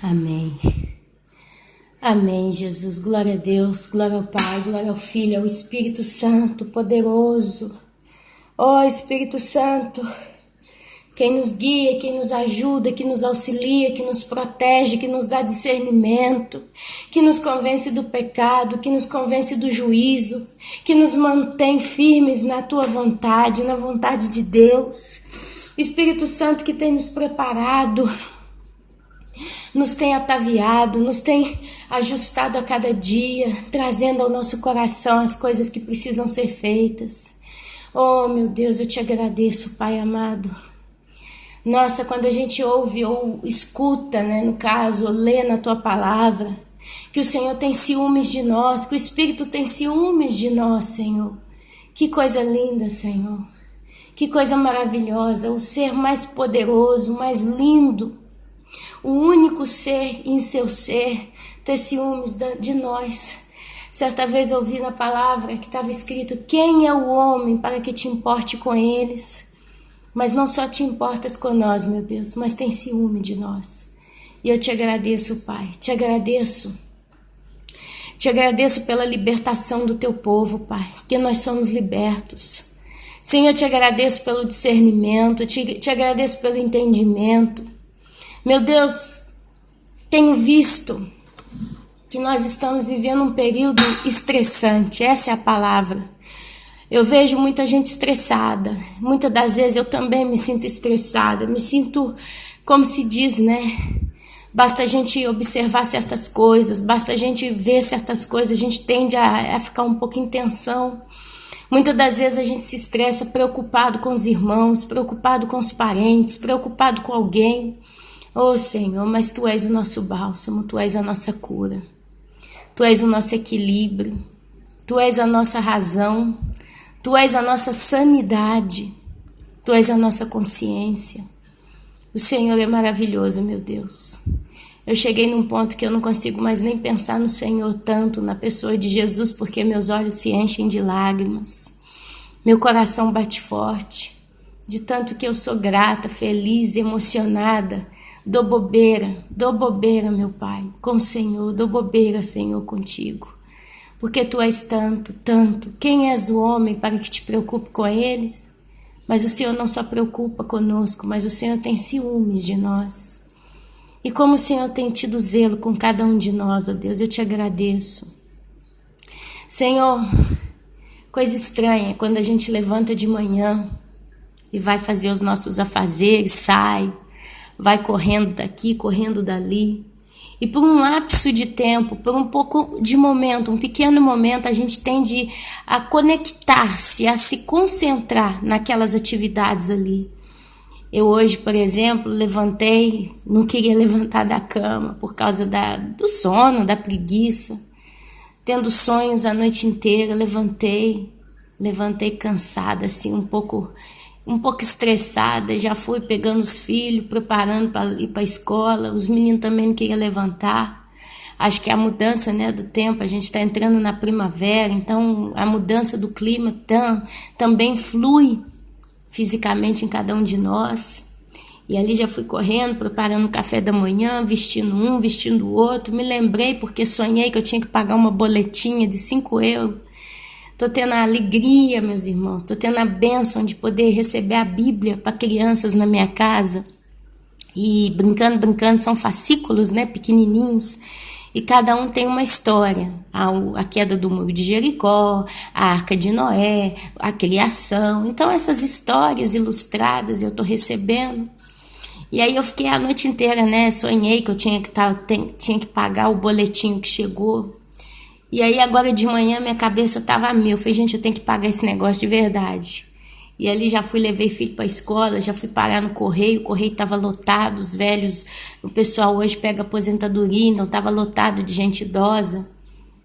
Amém. Amém, Jesus. Glória a Deus, glória ao Pai, glória ao Filho, ao Espírito Santo poderoso. Ó Espírito Santo, quem nos guia, quem nos ajuda, que nos auxilia, que nos protege, que nos dá discernimento, que nos convence do pecado, que nos convence do juízo, que nos mantém firmes na tua vontade, na vontade de Deus. Espírito Santo que tem nos preparado, nos tem ataviado, nos tem ajustado a cada dia, trazendo ao nosso coração as coisas que precisam ser feitas. Oh, meu Deus, eu te agradeço, Pai amado. Nossa, quando a gente ouve ou escuta, no caso, ou lê na tua palavra, que o Senhor tem ciúmes de nós, que o Espírito tem ciúmes de nós, Senhor. Que coisa linda, Senhor. Que coisa maravilhosa, o ser mais poderoso, mais lindo, o único ser em seu ser, ter ciúmes de nós. Certa vez ouvi na palavra que estava escrito: quem é o homem para que te importe com eles? Mas não só te importas com nós, meu Deus, mas tem ciúme de nós. E eu te agradeço, Pai, te agradeço. Te agradeço pela libertação do teu povo, Pai, porque nós somos libertos. Senhor, eu te agradeço pelo discernimento, te agradeço pelo entendimento. Meu Deus, tenho visto que nós estamos vivendo um período estressante, essa é a palavra. Eu vejo muita gente estressada, muitas das vezes eu também me sinto estressada, me sinto, como se diz, basta a gente observar certas coisas, basta a gente ver certas coisas, a gente tende a ficar um pouco em tensão. Muitas das vezes a gente se estressa preocupado com os irmãos, preocupado com os parentes, preocupado com alguém. Oh Senhor, mas Tu és o nosso bálsamo, Tu és a nossa cura, Tu és o nosso equilíbrio, Tu és a nossa razão, Tu és a nossa sanidade, Tu és a nossa consciência. O Senhor é maravilhoso, meu Deus. Eu cheguei num ponto que eu não consigo mais nem pensar no Senhor tanto, na pessoa de Jesus, porque meus olhos se enchem de lágrimas. Meu coração bate forte, de tanto que eu sou grata, feliz, emocionada. Dou bobeira, meu Pai, com o Senhor, dou bobeira, Senhor, contigo. Porque Tu és tanto, tanto. Quem és o homem para que te preocupe com eles? Mas o Senhor não só preocupa conosco, mas o Senhor tem ciúmes de nós. E como o Senhor tem tido zelo com cada um de nós, ó Deus, eu te agradeço. Senhor, coisa estranha, quando a gente levanta de manhã e vai fazer os nossos afazeres, sai, vai correndo daqui, correndo dali. E por um lapso de tempo, por um pouco de momento, um pequeno momento, a gente tende a conectar-se, a se concentrar naquelas atividades ali. Eu hoje, por exemplo, levantei, não queria levantar da cama por causa do sono, da preguiça. Tendo sonhos a noite inteira, levantei cansada, assim, um pouco estressada, já fui pegando os filhos, preparando para ir para a escola, os meninos também não queriam levantar. Acho que a mudança do tempo, a gente está entrando na primavera, então a mudança do clima também flui fisicamente em cada um de nós. E ali já fui correndo, preparando o café da manhã, vestindo um, vestindo o outro. Me lembrei porque sonhei que eu tinha que pagar uma boletinha de 5 euros. Estou tendo a alegria, meus irmãos, estou tendo a bênção de poder receber a Bíblia para crianças na minha casa. E brincando, são fascículos, pequenininhos. E cada um tem uma história. A queda do muro de Jericó, a Arca de Noé, a criação. Então essas histórias ilustradas eu estou recebendo. E aí eu fiquei a noite inteira, sonhei que eu tinha que pagar o boletim que chegou. E aí agora de manhã minha cabeça estava a mil. Eu falei, gente, eu tenho que pagar esse negócio de verdade. E ali já levei filho para a escola, já fui parar no correio, o correio estava lotado, os velhos, o pessoal hoje pega aposentadoria, então estava lotado de gente idosa.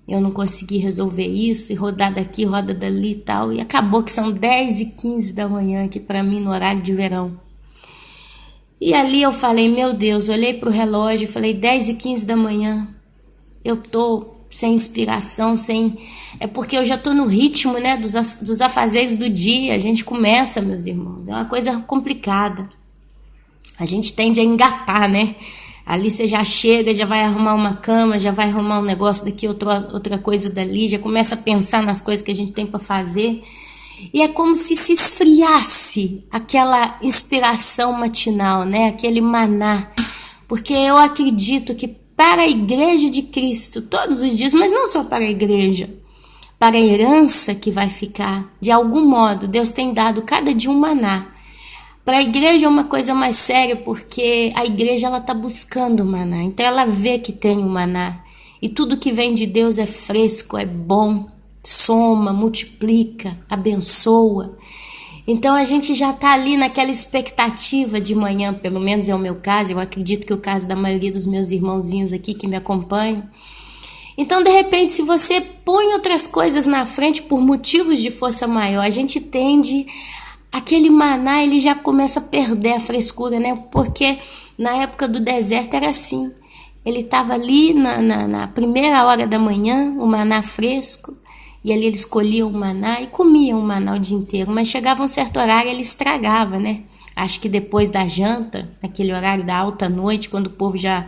Eu não consegui resolver isso, e rodar daqui, roda dali e tal. E acabou que são 10h15 da manhã aqui para mim no horário de verão. E ali eu falei, meu Deus, olhei para o relógio e falei, 10h15 da manhã, eu estou sem inspiração, é porque eu já estou no ritmo, dos afazeres do dia. A gente começa, meus irmãos, é uma coisa complicada. A gente tende a engatar, Ali você já chega, já vai arrumar uma cama, já vai arrumar um negócio daqui, outra coisa dali, já começa a pensar nas coisas que a gente tem para fazer. E é como se esfriasse aquela inspiração matinal, né? Aquele maná. Porque eu acredito que para a igreja de Cristo, todos os dias, mas não só para a igreja, para a herança que vai ficar, de algum modo, Deus tem dado cada dia um maná. Para a igreja é uma coisa mais séria, porque a igreja ela está buscando o maná. Então ela vê que tem o maná. E tudo que vem de Deus é fresco, é bom, soma, multiplica, abençoa. Então a gente já está ali naquela expectativa de manhã, pelo menos é o meu caso, eu acredito que é o caso da maioria dos meus irmãozinhos aqui que me acompanham. Então, de repente, se você põe outras coisas na frente por motivos de força maior, a gente tende... Aquele maná, ele já começa a perder a frescura, né? Porque na época do deserto era assim. Ele estava ali na primeira hora da manhã, o maná fresco, e ali ele escolhia o maná e comia o maná o dia inteiro. Mas chegava um certo horário, ele estragava, né? Acho que depois da janta, naquele horário da alta noite, quando o povo já...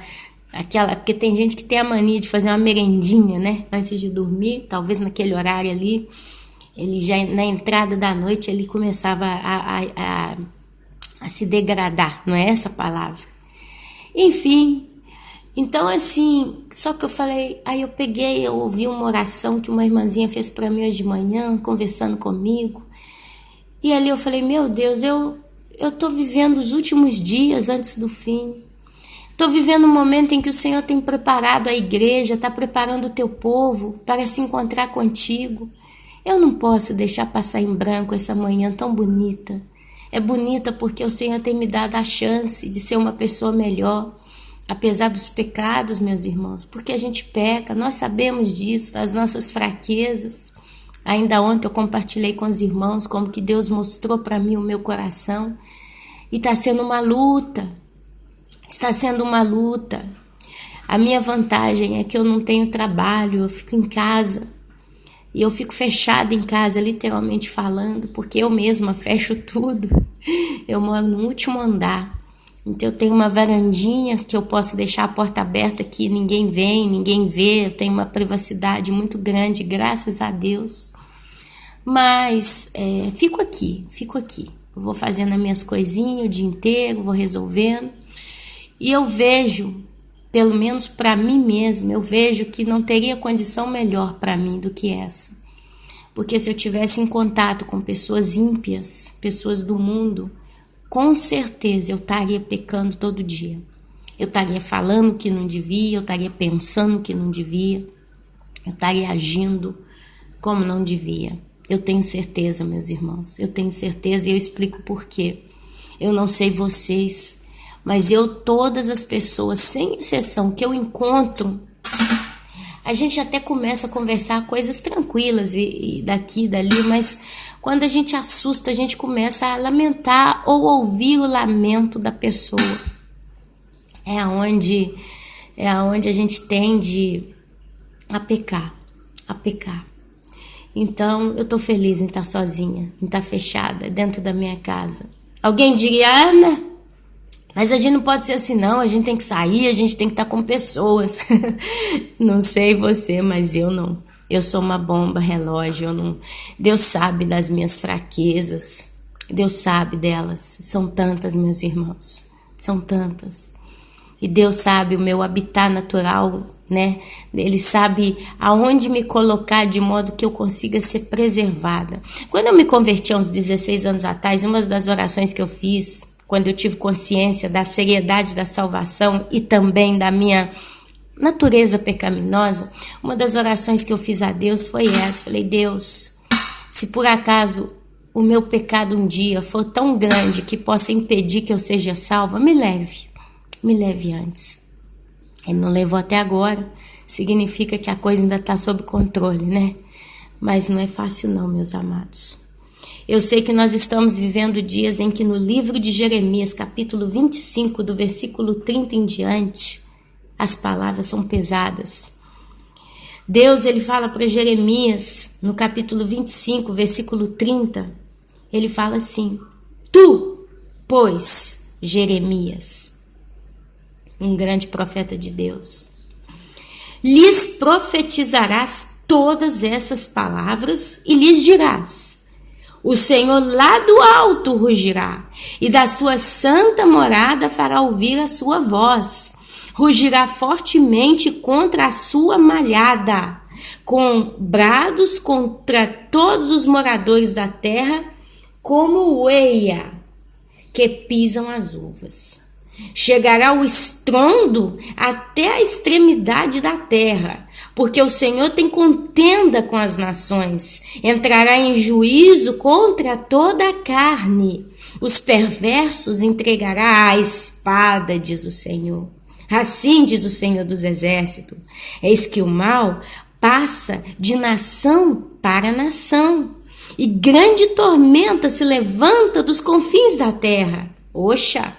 Porque tem gente que tem a mania de fazer uma merendinha, né? Antes de dormir, talvez naquele horário ali... Ele já na entrada da noite ele começava a se degradar, não é essa a palavra? Enfim, então assim, só que eu falei, aí eu ouvi uma oração que uma irmãzinha fez para mim hoje de manhã, conversando comigo, e ali eu falei, meu Deus, eu tô vivendo os últimos dias antes do fim, estou vivendo um momento em que o Senhor tem preparado a igreja, está preparando o teu povo para se encontrar contigo. Eu não posso deixar passar em branco essa manhã tão bonita. É bonita porque o Senhor tem me dado a chance de ser uma pessoa melhor, apesar dos pecados, meus irmãos, porque a gente peca, nós sabemos disso, das nossas fraquezas. Ainda ontem eu compartilhei com os irmãos como que Deus mostrou para mim o meu coração. E está sendo uma luta, está sendo uma luta. A minha vantagem é que eu não tenho trabalho, eu fico em casa. E eu fico fechada em casa, literalmente falando, porque eu mesma fecho tudo. Eu moro no último andar. Então eu tenho uma varandinha que eu posso deixar a porta aberta que ninguém vem, ninguém vê. Eu tenho uma privacidade muito grande, graças a Deus. Mas fico aqui. Eu vou fazendo as minhas coisinhas o dia inteiro, vou resolvendo. E eu vejo... Pelo menos para mim mesma, eu vejo que não teria condição melhor para mim do que essa. Porque se eu tivesse em contato com pessoas ímpias, pessoas do mundo, com certeza eu estaria pecando todo dia. Eu estaria falando que não devia, eu estaria pensando que não devia, eu estaria agindo como não devia. Eu tenho certeza, meus irmãos, eu tenho certeza e eu explico por quê. Eu não sei vocês, mas todas as pessoas, sem exceção, que eu encontro, a gente até começa a conversar coisas tranquilas e daqui e dali, mas quando a gente assusta, a gente começa a lamentar ou ouvir o lamento da pessoa. É aonde a gente tende a pecar. Então, eu tô feliz em estar sozinha, em estar fechada dentro da minha casa. Alguém diria, Ana, mas a gente não pode ser assim não, a gente tem que sair, a gente tem que estar com pessoas. Não sei você, mas eu não. Eu sou uma bomba relógio, Deus sabe das minhas fraquezas, Deus sabe delas. São tantas, meus irmãos, são tantas. E Deus sabe o meu habitat natural, né? Ele sabe aonde me colocar de modo que eu consiga ser preservada. Quando eu me converti há uns 16 anos atrás, uma das orações que eu fiz, quando eu tive consciência da seriedade da salvação e também da minha natureza pecaminosa, uma das orações que eu fiz a Deus foi essa. Falei, Deus, se por acaso o meu pecado um dia for tão grande que possa impedir que eu seja salva, me leve antes. Ele não levou até agora, significa que a coisa ainda está sob controle, né? Mas não é fácil não, meus amados. Eu sei que nós estamos vivendo dias em que no livro de Jeremias, capítulo 25, do versículo 30 em diante, as palavras são pesadas. Deus, ele fala para Jeremias, no capítulo 25, versículo 30, ele fala assim, tu, pois, Jeremias, um grande profeta de Deus. Lhes profetizarás todas essas palavras e lhes dirás: o Senhor lá do alto rugirá, e da sua santa morada fará ouvir a sua voz. Rugirá fortemente contra a sua malhada, com brados contra todos os moradores da terra, como ueia que pisam as uvas. Chegará o estrondo até a extremidade da terra, porque o Senhor tem contenda com as nações. Entrará em juízo contra toda a carne. Os perversos entregará à espada, diz o Senhor. Assim diz o Senhor dos Exércitos: eis que o mal passa de nação para nação, e grande tormenta se levanta dos confins da terra. Oxa!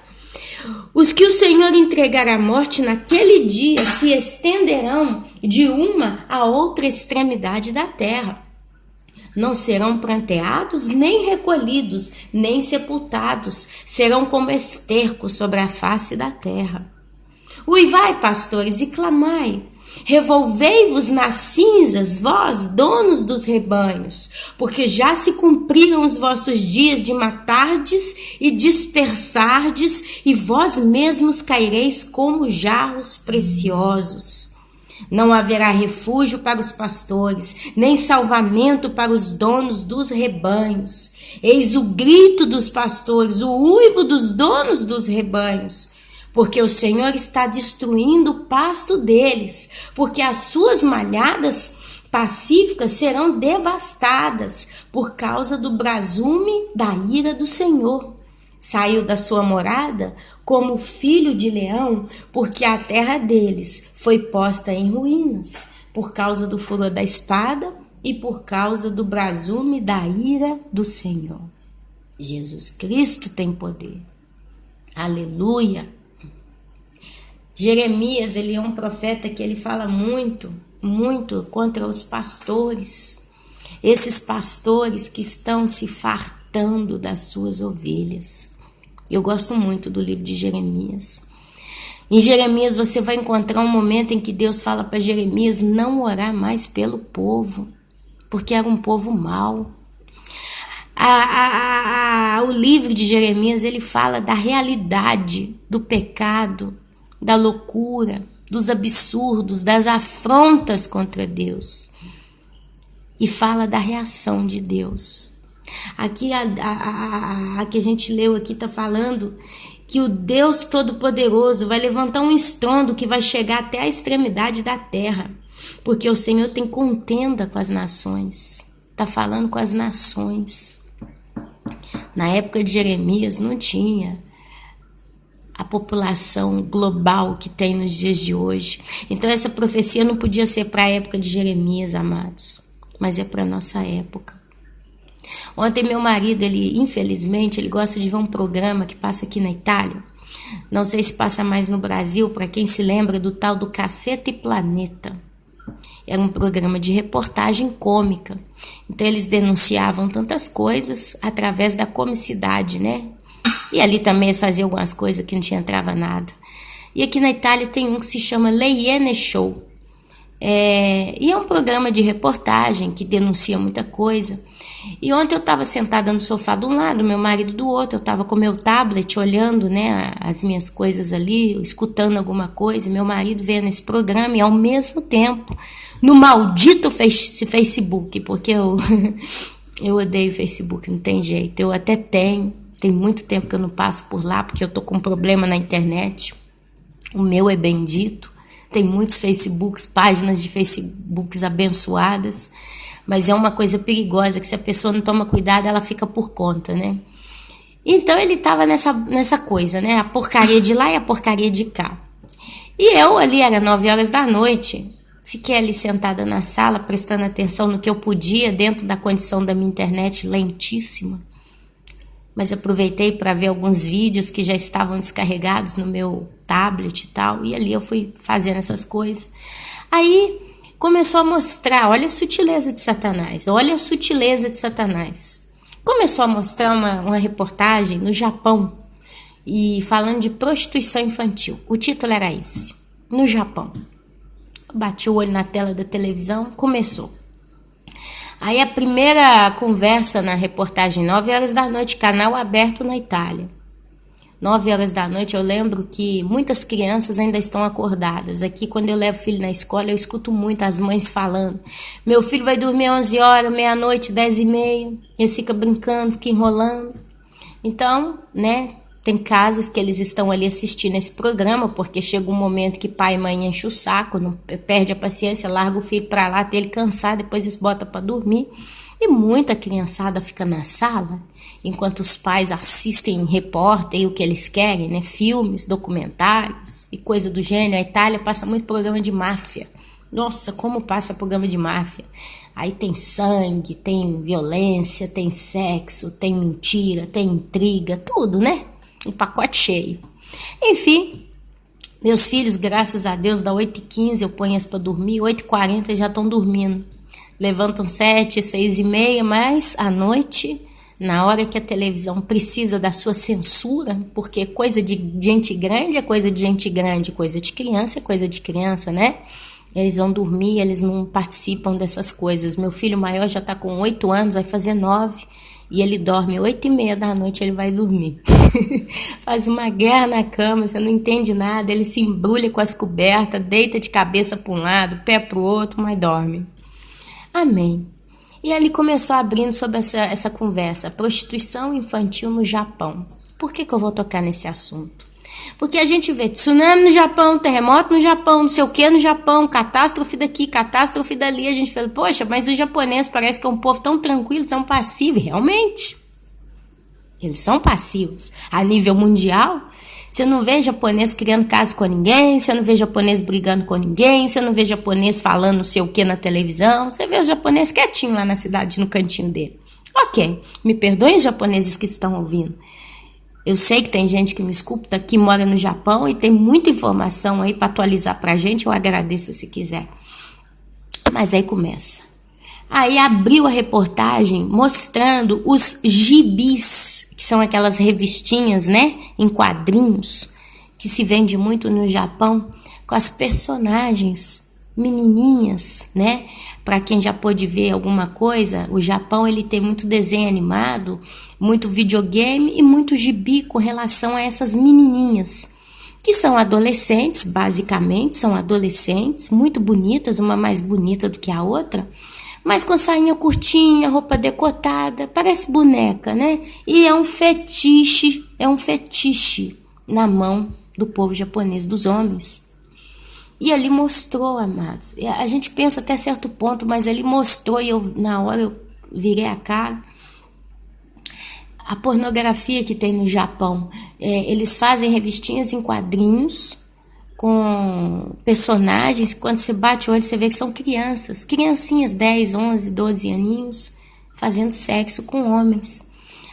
Os que o Senhor entregar à morte naquele dia se estenderão de uma a outra extremidade da terra. Não serão pranteados, nem recolhidos, nem sepultados. Serão como esterco sobre a face da terra. Uivai, pastores, e clamai. Revolvei-vos nas cinzas, vós, donos dos rebanhos, porque já se cumpriram os vossos dias de matardes e dispersardes, e vós mesmos caireis como jarros preciosos. Não haverá refúgio para os pastores, nem salvamento para os donos dos rebanhos. Eis o grito dos pastores, o uivo dos donos dos rebanhos. Porque o Senhor está destruindo o pasto deles, porque as suas malhadas pacíficas serão devastadas por causa do brasume da ira do Senhor. Saiu da sua morada como filho de leão, porque a terra deles foi posta em ruínas, por causa do furor da espada e por causa do brasume da ira do Senhor. Jesus Cristo tem poder. Aleluia! Jeremias, ele é um profeta que ele fala muito contra os pastores. Esses pastores que estão se fartando das suas ovelhas. Eu gosto muito do livro de Jeremias. Em Jeremias você vai encontrar um momento em que Deus fala para Jeremias não orar mais pelo povo, porque era um povo mau. O livro de Jeremias, ele fala da realidade do pecado, da loucura, dos absurdos, das afrontas contra Deus. E fala da reação de Deus. Aqui, a que a gente leu aqui está falando que o Deus Todo-Poderoso vai levantar um estrondo que vai chegar até a extremidade da terra. Porque o Senhor tem contenda com as nações. Está falando com as nações. Na época de Jeremias não tinha a população global que tem nos dias de hoje. Então essa profecia não podia ser para a época de Jeremias, amados, mas é para a nossa época. Ontem meu marido, infelizmente, ele gosta de ver um programa que passa aqui na Itália. Não sei se passa mais no Brasil, para quem se lembra do tal do Caceta e Planeta. Era um programa de reportagem cômica. Então eles denunciavam tantas coisas através da comicidade, né? E ali também eles faziam algumas coisas que não tinha entrava nada. E aqui na Itália tem um que se chama Le Iene Show. E é um programa de reportagem que denuncia muita coisa. E ontem eu estava sentada no sofá de um lado, meu marido do outro. Eu estava com meu tablet olhando, né, as minhas coisas ali, escutando alguma coisa. E meu marido vendo esse programa e ao mesmo tempo no maldito Facebook, porque eu odeio Facebook, não tem jeito. Eu até tenho. Tem muito tempo que eu não passo por lá, porque eu tô com um problema na internet. O meu é bendito. Tem muitos Facebooks, páginas de Facebooks abençoadas. Mas é uma coisa perigosa, que se a pessoa não toma cuidado, ela fica por conta, né? Então ele tava nessa coisa, né? A porcaria de lá e a porcaria de cá. E eu ali, era 9 horas da noite, fiquei ali sentada na sala, prestando atenção no que eu podia, dentro da condição da minha internet lentíssima. Mas aproveitei para ver alguns vídeos que já estavam descarregados no meu tablet e tal. E ali eu fui fazendo essas coisas. Aí começou a mostrar, olha a sutileza de Satanás. Olha a sutileza de Satanás. Começou a mostrar uma reportagem no Japão. e falando de prostituição infantil. O título era esse, no Japão. Bati o olho na tela da televisão, começou. Aí a primeira conversa na reportagem, 9 horas da noite, canal aberto na Itália. 9 horas da noite, eu lembro que muitas crianças ainda estão acordadas. Aqui, quando eu levo o filho na escola, eu escuto muito as mães falando. Meu filho vai dormir 11 horas, meia-noite, 10h30. Ele fica brincando, fica enrolando. Então, né, tem casas que eles estão ali assistindo esse programa, porque chega um momento que pai e mãe enchem o saco, não, perde a paciência, larga o filho pra lá, até ele cansar, depois eles botam pra dormir. E muita criançada fica na sala, enquanto os pais assistem repórter e o que eles querem, né? Filmes, documentários e coisa do gênero. A Itália passa muito programa de máfia. Nossa, como passa programa de máfia. Aí tem sangue, tem violência, tem sexo, tem mentira, tem intriga, tudo, né? Um pacote cheio. Enfim, meus filhos, graças a Deus, da 8h15 eu ponho eles para dormir, 8h40 já estão dormindo. Levantam 7, 6h30, mas à noite, na hora que a televisão precisa da sua censura, porque coisa de gente grande é coisa de gente grande, coisa de criança é coisa de criança, né? Eles vão dormir, eles não participam dessas coisas. Meu filho maior já está com 8 anos, vai fazer 9, e ele dorme 8h30 da noite, ele vai dormir. Faz uma guerra na cama, você não entende nada, ele se embrulha com as cobertas, deita de cabeça para um lado, pé para o outro, mas dorme. Amém. E ali começou abrindo sobre essa conversa, prostituição infantil no Japão. Por que eu vou tocar nesse assunto? Porque a gente vê tsunami no Japão, terremoto no Japão, não sei o que no Japão, catástrofe daqui, catástrofe dali. A gente fala, poxa, mas o japonês parece que é um povo tão tranquilo, tão passivo. Realmente, eles são passivos. A nível mundial, você não vê japonês criando caso com ninguém, você não vê japonês brigando com ninguém, você não vê japonês falando não sei o que na televisão, você vê o japonês quietinho lá na cidade, no cantinho dele. Ok, me perdoem os japoneses que estão ouvindo. Eu sei que tem gente que me escuta, que mora no Japão e tem muita informação aí para atualizar pra gente, eu agradeço se quiser. Mas aí começa. Aí abriu a reportagem mostrando os gibis, que são aquelas revistinhas, né, em quadrinhos, que se vende muito no Japão, com as personagens menininhas, né? Para quem já pôde ver alguma coisa, o Japão ele tem muito desenho animado, muito videogame e muito gibi com relação a essas menininhas, que são adolescentes, basicamente, são adolescentes, muito bonitas, uma mais bonita do que a outra, mas com sainha curtinha, roupa decotada, parece boneca, né? E é um fetiche na mão do povo japonês, dos homens. E ali mostrou, amados, a gente pensa até certo ponto, mas ali mostrou, e na hora eu virei a cara, a pornografia que tem no Japão. Eles fazem revistinhas em quadrinhos, com personagens, quando você bate o olho, você vê que são crianças, criancinhas, 10, 11, 12 aninhos, fazendo sexo com homens.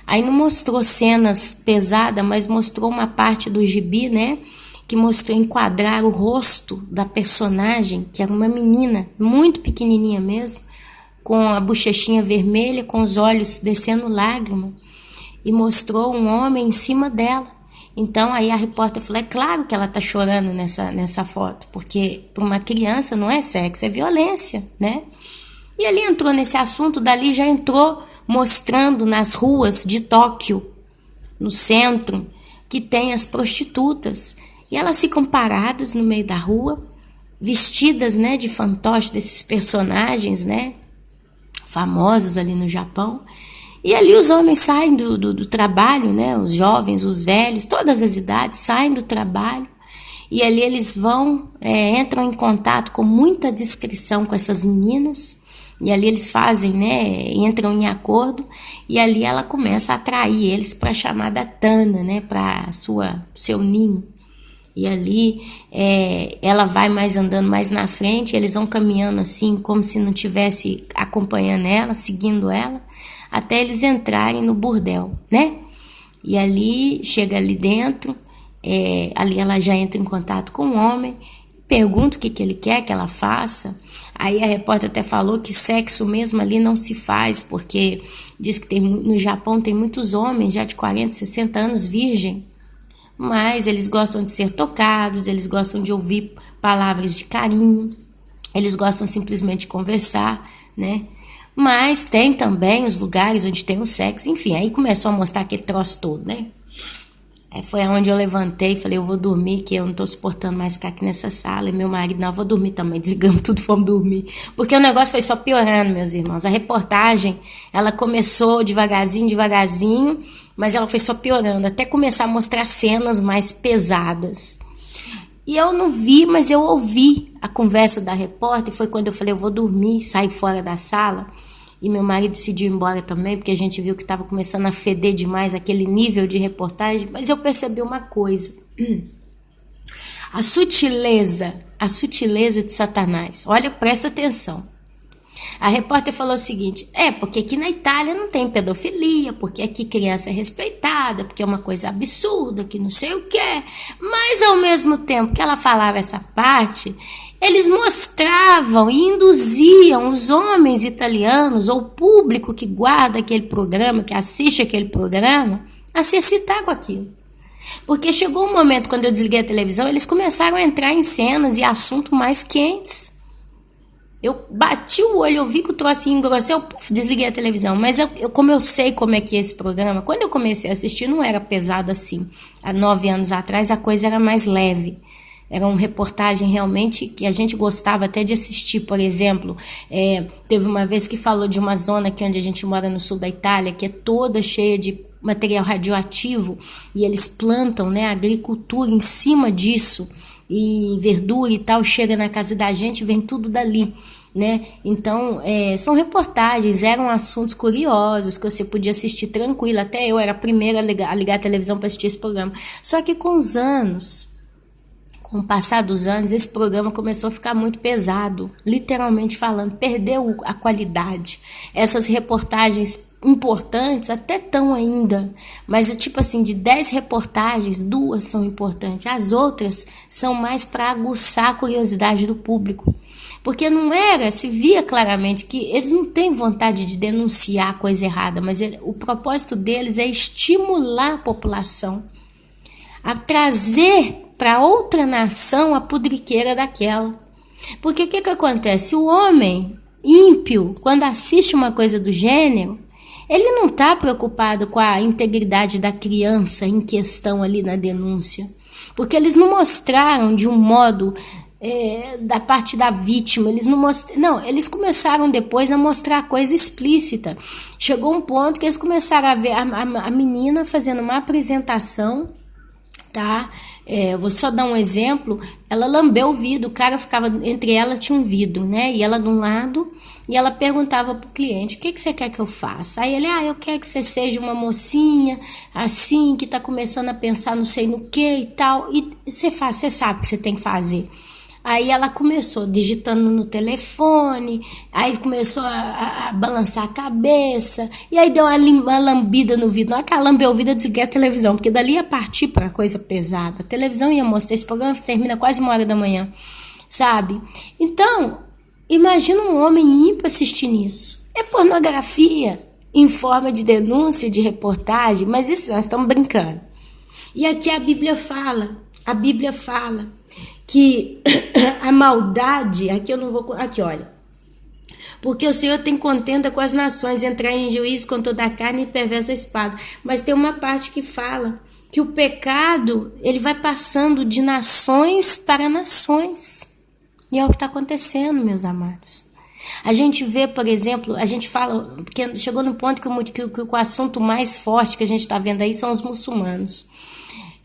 Aí não mostrou cenas pesadas, mas mostrou uma parte do gibi, né, que mostrou enquadrar o rosto da personagem, que era uma menina, muito pequenininha mesmo, com a bochechinha vermelha, com os olhos descendo lágrima, e mostrou um homem em cima dela. Então aí a repórter falou, é claro que ela está chorando nessa foto, porque para uma criança não é sexo, é violência, né? E ali entrou nesse assunto, dali já entrou mostrando nas ruas de Tóquio, no centro, que tem as prostitutas. E elas ficam paradas no meio da rua, vestidas, né, de fantoche desses personagens, né, famosos ali no Japão. E ali os homens saem do trabalho, né, os jovens, os velhos, todas as idades saem do trabalho. E ali eles entram em contato com muita discrição com essas meninas. E ali eles fazem, né, entram em acordo. E ali ela começa a atrair eles para a chamada tana, né, para seu ninho. E ali ela vai andando mais na frente, eles vão caminhando assim, como se não estivesse acompanhando ela, seguindo ela, até eles entrarem no burdel, né? E ali, chega ali dentro, ali ela já entra em contato com o homem, pergunta o que ele quer que ela faça. Aí a repórter até falou que sexo mesmo ali não se faz, porque diz que no Japão tem muitos homens já de 40, 60 anos virgem. mas eles gostam de ser tocados, eles gostam de ouvir palavras de carinho, eles gostam simplesmente de conversar, né? Mas tem também os lugares onde tem o sexo, enfim, aí começou a mostrar aquele troço todo, né? Aí foi onde eu levantei e falei, eu vou dormir, que eu não tô suportando mais ficar aqui nessa sala. E meu marido, não, eu vou dormir também, desligamos tudo, fomos dormir. Porque o negócio foi só piorando, meus irmãos. A reportagem, ela começou devagarzinho, mas ela foi só piorando, até começar a mostrar cenas mais pesadas. E eu não vi, mas eu ouvi a conversa da repórter, foi quando eu falei, eu vou dormir, saí fora da sala. E meu marido decidiu ir embora também, porque a gente viu que estava começando a feder demais aquele nível de reportagem. Mas eu percebi uma coisa. A sutileza de Satanás. Olha, presta atenção. A repórter falou o seguinte, porque aqui na Itália não tem pedofilia, porque aqui criança é respeitada, porque é uma coisa absurda, que não sei o quê. Mas ao mesmo tempo que ela falava essa parte, eles mostravam e induziam os homens italianos ou o público que guarda aquele programa, que assiste aquele programa, a se excitar com aquilo. Porque chegou um momento, quando eu desliguei a televisão, eles começaram a entrar em cenas e assuntos mais quentes. Eu bati o olho, eu vi que o trocinho engrossou, eu desliguei a televisão. Mas como eu sei como é que é esse programa, quando eu comecei a assistir não era pesado assim. Há 9 anos atrás a coisa era mais leve. Era uma reportagem realmente que a gente gostava até de assistir. Por exemplo, teve uma vez que falou de uma zona aqui onde a gente mora no sul da Itália, que é toda cheia de material radioativo, e eles plantam, né, agricultura em cima disso, e verdura e tal, chega na casa da gente, vem tudo dali, né? Então, são reportagens, eram assuntos curiosos que você podia assistir tranquilo. Até eu era a primeira a ligar a televisão para assistir esse programa. Só que com os anos, com o passar dos anos, esse programa começou a ficar muito pesado, literalmente falando, perdeu a qualidade. Essas reportagens importantes até estão ainda, mas é tipo assim, de 10 reportagens, 2 são importantes, as outras são mais para aguçar a curiosidade do público, porque não era, se via claramente que eles não têm vontade de denunciar a coisa errada, mas o propósito deles é estimular a população a trazer para outra nação a pudriqueira daquela. Porque o que acontece? O homem ímpio, quando assiste uma coisa do gênero, ele não está preocupado com a integridade da criança em questão ali na denúncia. Porque eles não mostraram de um modo da parte da vítima. Eles não, eles começaram depois a mostrar coisa explícita. Chegou um ponto que eles começaram a ver a menina fazendo uma apresentação, tá? Vou só dar um exemplo. Ela lambeu o vidro, o cara ficava entre ela, tinha um vidro, né? E ela de um lado, e ela perguntava pro cliente, o que você quer que eu faça? Aí ele, eu quero que você seja uma mocinha assim, que tá começando a pensar não sei no que e tal, e você sabe o que você tem que fazer. Aí ela começou digitando no telefone, aí começou a balançar a cabeça, e aí deu uma lambida no vidro. Na hora que ela lambeu o vidro, eu desliguei a televisão, porque dali ia partir para coisa pesada. A televisão ia mostrar esse programa que termina quase 1h da manhã, sabe? Então, imagina um homem ímpio assistindo isso. É pornografia em forma de denúncia, de reportagem, mas isso nós estamos brincando. E aqui a Bíblia fala que a maldade, aqui olha, porque o Senhor tem contenda com as nações, entrar em juízo com toda a carne e perversa espada. Mas tem uma parte que fala que o pecado, ele vai passando de nações para nações. E é o que está acontecendo, meus amados. A gente vê, por exemplo, a gente fala, porque chegou no ponto que o assunto mais forte que a gente está vendo aí são os muçulmanos.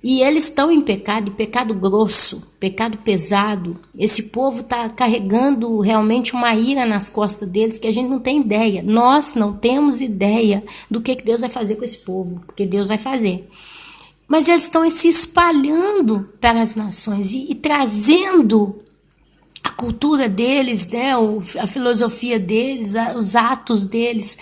E eles estão em pecado, e pecado grosso, pecado pesado. Esse povo está carregando realmente uma ira nas costas deles que a gente não tem ideia. Nós não temos ideia do que Deus vai fazer com esse povo, porque Deus vai fazer. Mas eles estão se espalhando para as nações e trazendo a cultura deles, né, a filosofia deles, os atos deles.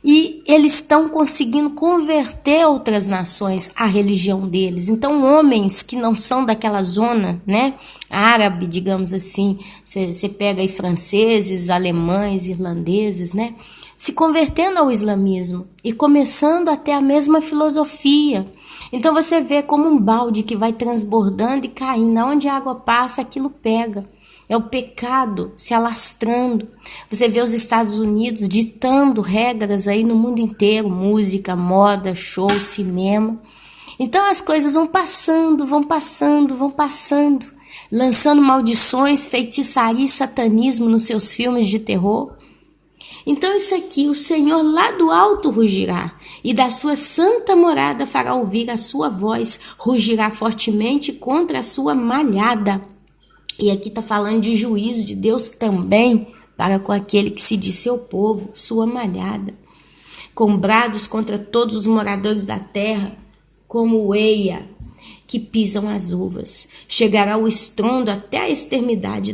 E eles estão conseguindo converter outras nações à religião deles. Então, homens que não são daquela zona, né, árabe, digamos assim, você pega aí franceses, alemães, irlandeses, né, se convertendo ao islamismo e começando a ter a mesma filosofia. Então você vê como um balde que vai transbordando e caindo. Onde a água passa, aquilo pega. É o pecado se alastrando. Você vê os Estados Unidos ditando regras aí no mundo inteiro. Música, moda, show, cinema. Então as coisas vão passando. Lançando maldições, feitiçaria e satanismo nos seus filmes de terror. Então isso aqui, o Senhor lá do alto rugirá, e da sua santa morada fará ouvir a sua voz, rugirá fortemente contra a sua malhada. E aqui está falando de juízo de Deus também, para com aquele que se diz seu povo, sua malhada. Com brados contra todos os moradores da terra, como o eia, que pisam as uvas. Chegará o estrondo até a extremidade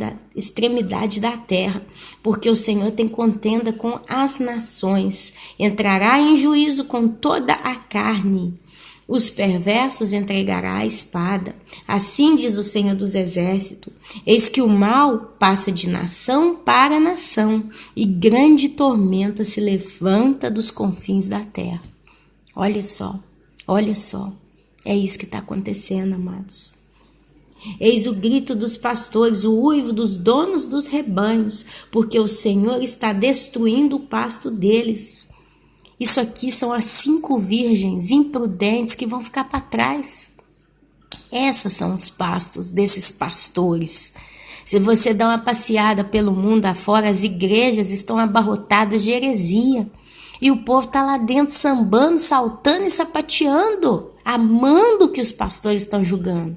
da terra, porque o Senhor tem contenda com as nações, entrará em juízo com toda a carne. Os perversos entregará a espada. Assim diz o Senhor dos Exércitos: eis que o mal passa de nação para nação, e grande tormenta se levanta dos confins da terra. Olha só. É isso que está acontecendo, amados. Eis o grito dos pastores, o uivo dos donos dos rebanhos, porque o Senhor está destruindo o pasto deles. Isso aqui são as 5 virgens imprudentes que vão ficar para trás. Esses são os pastos desses pastores. Se você dá uma passeada pelo mundo afora, as igrejas estão abarrotadas de heresia. E o povo está lá dentro sambando, saltando e sapateando, amando o que os pastores estão julgando.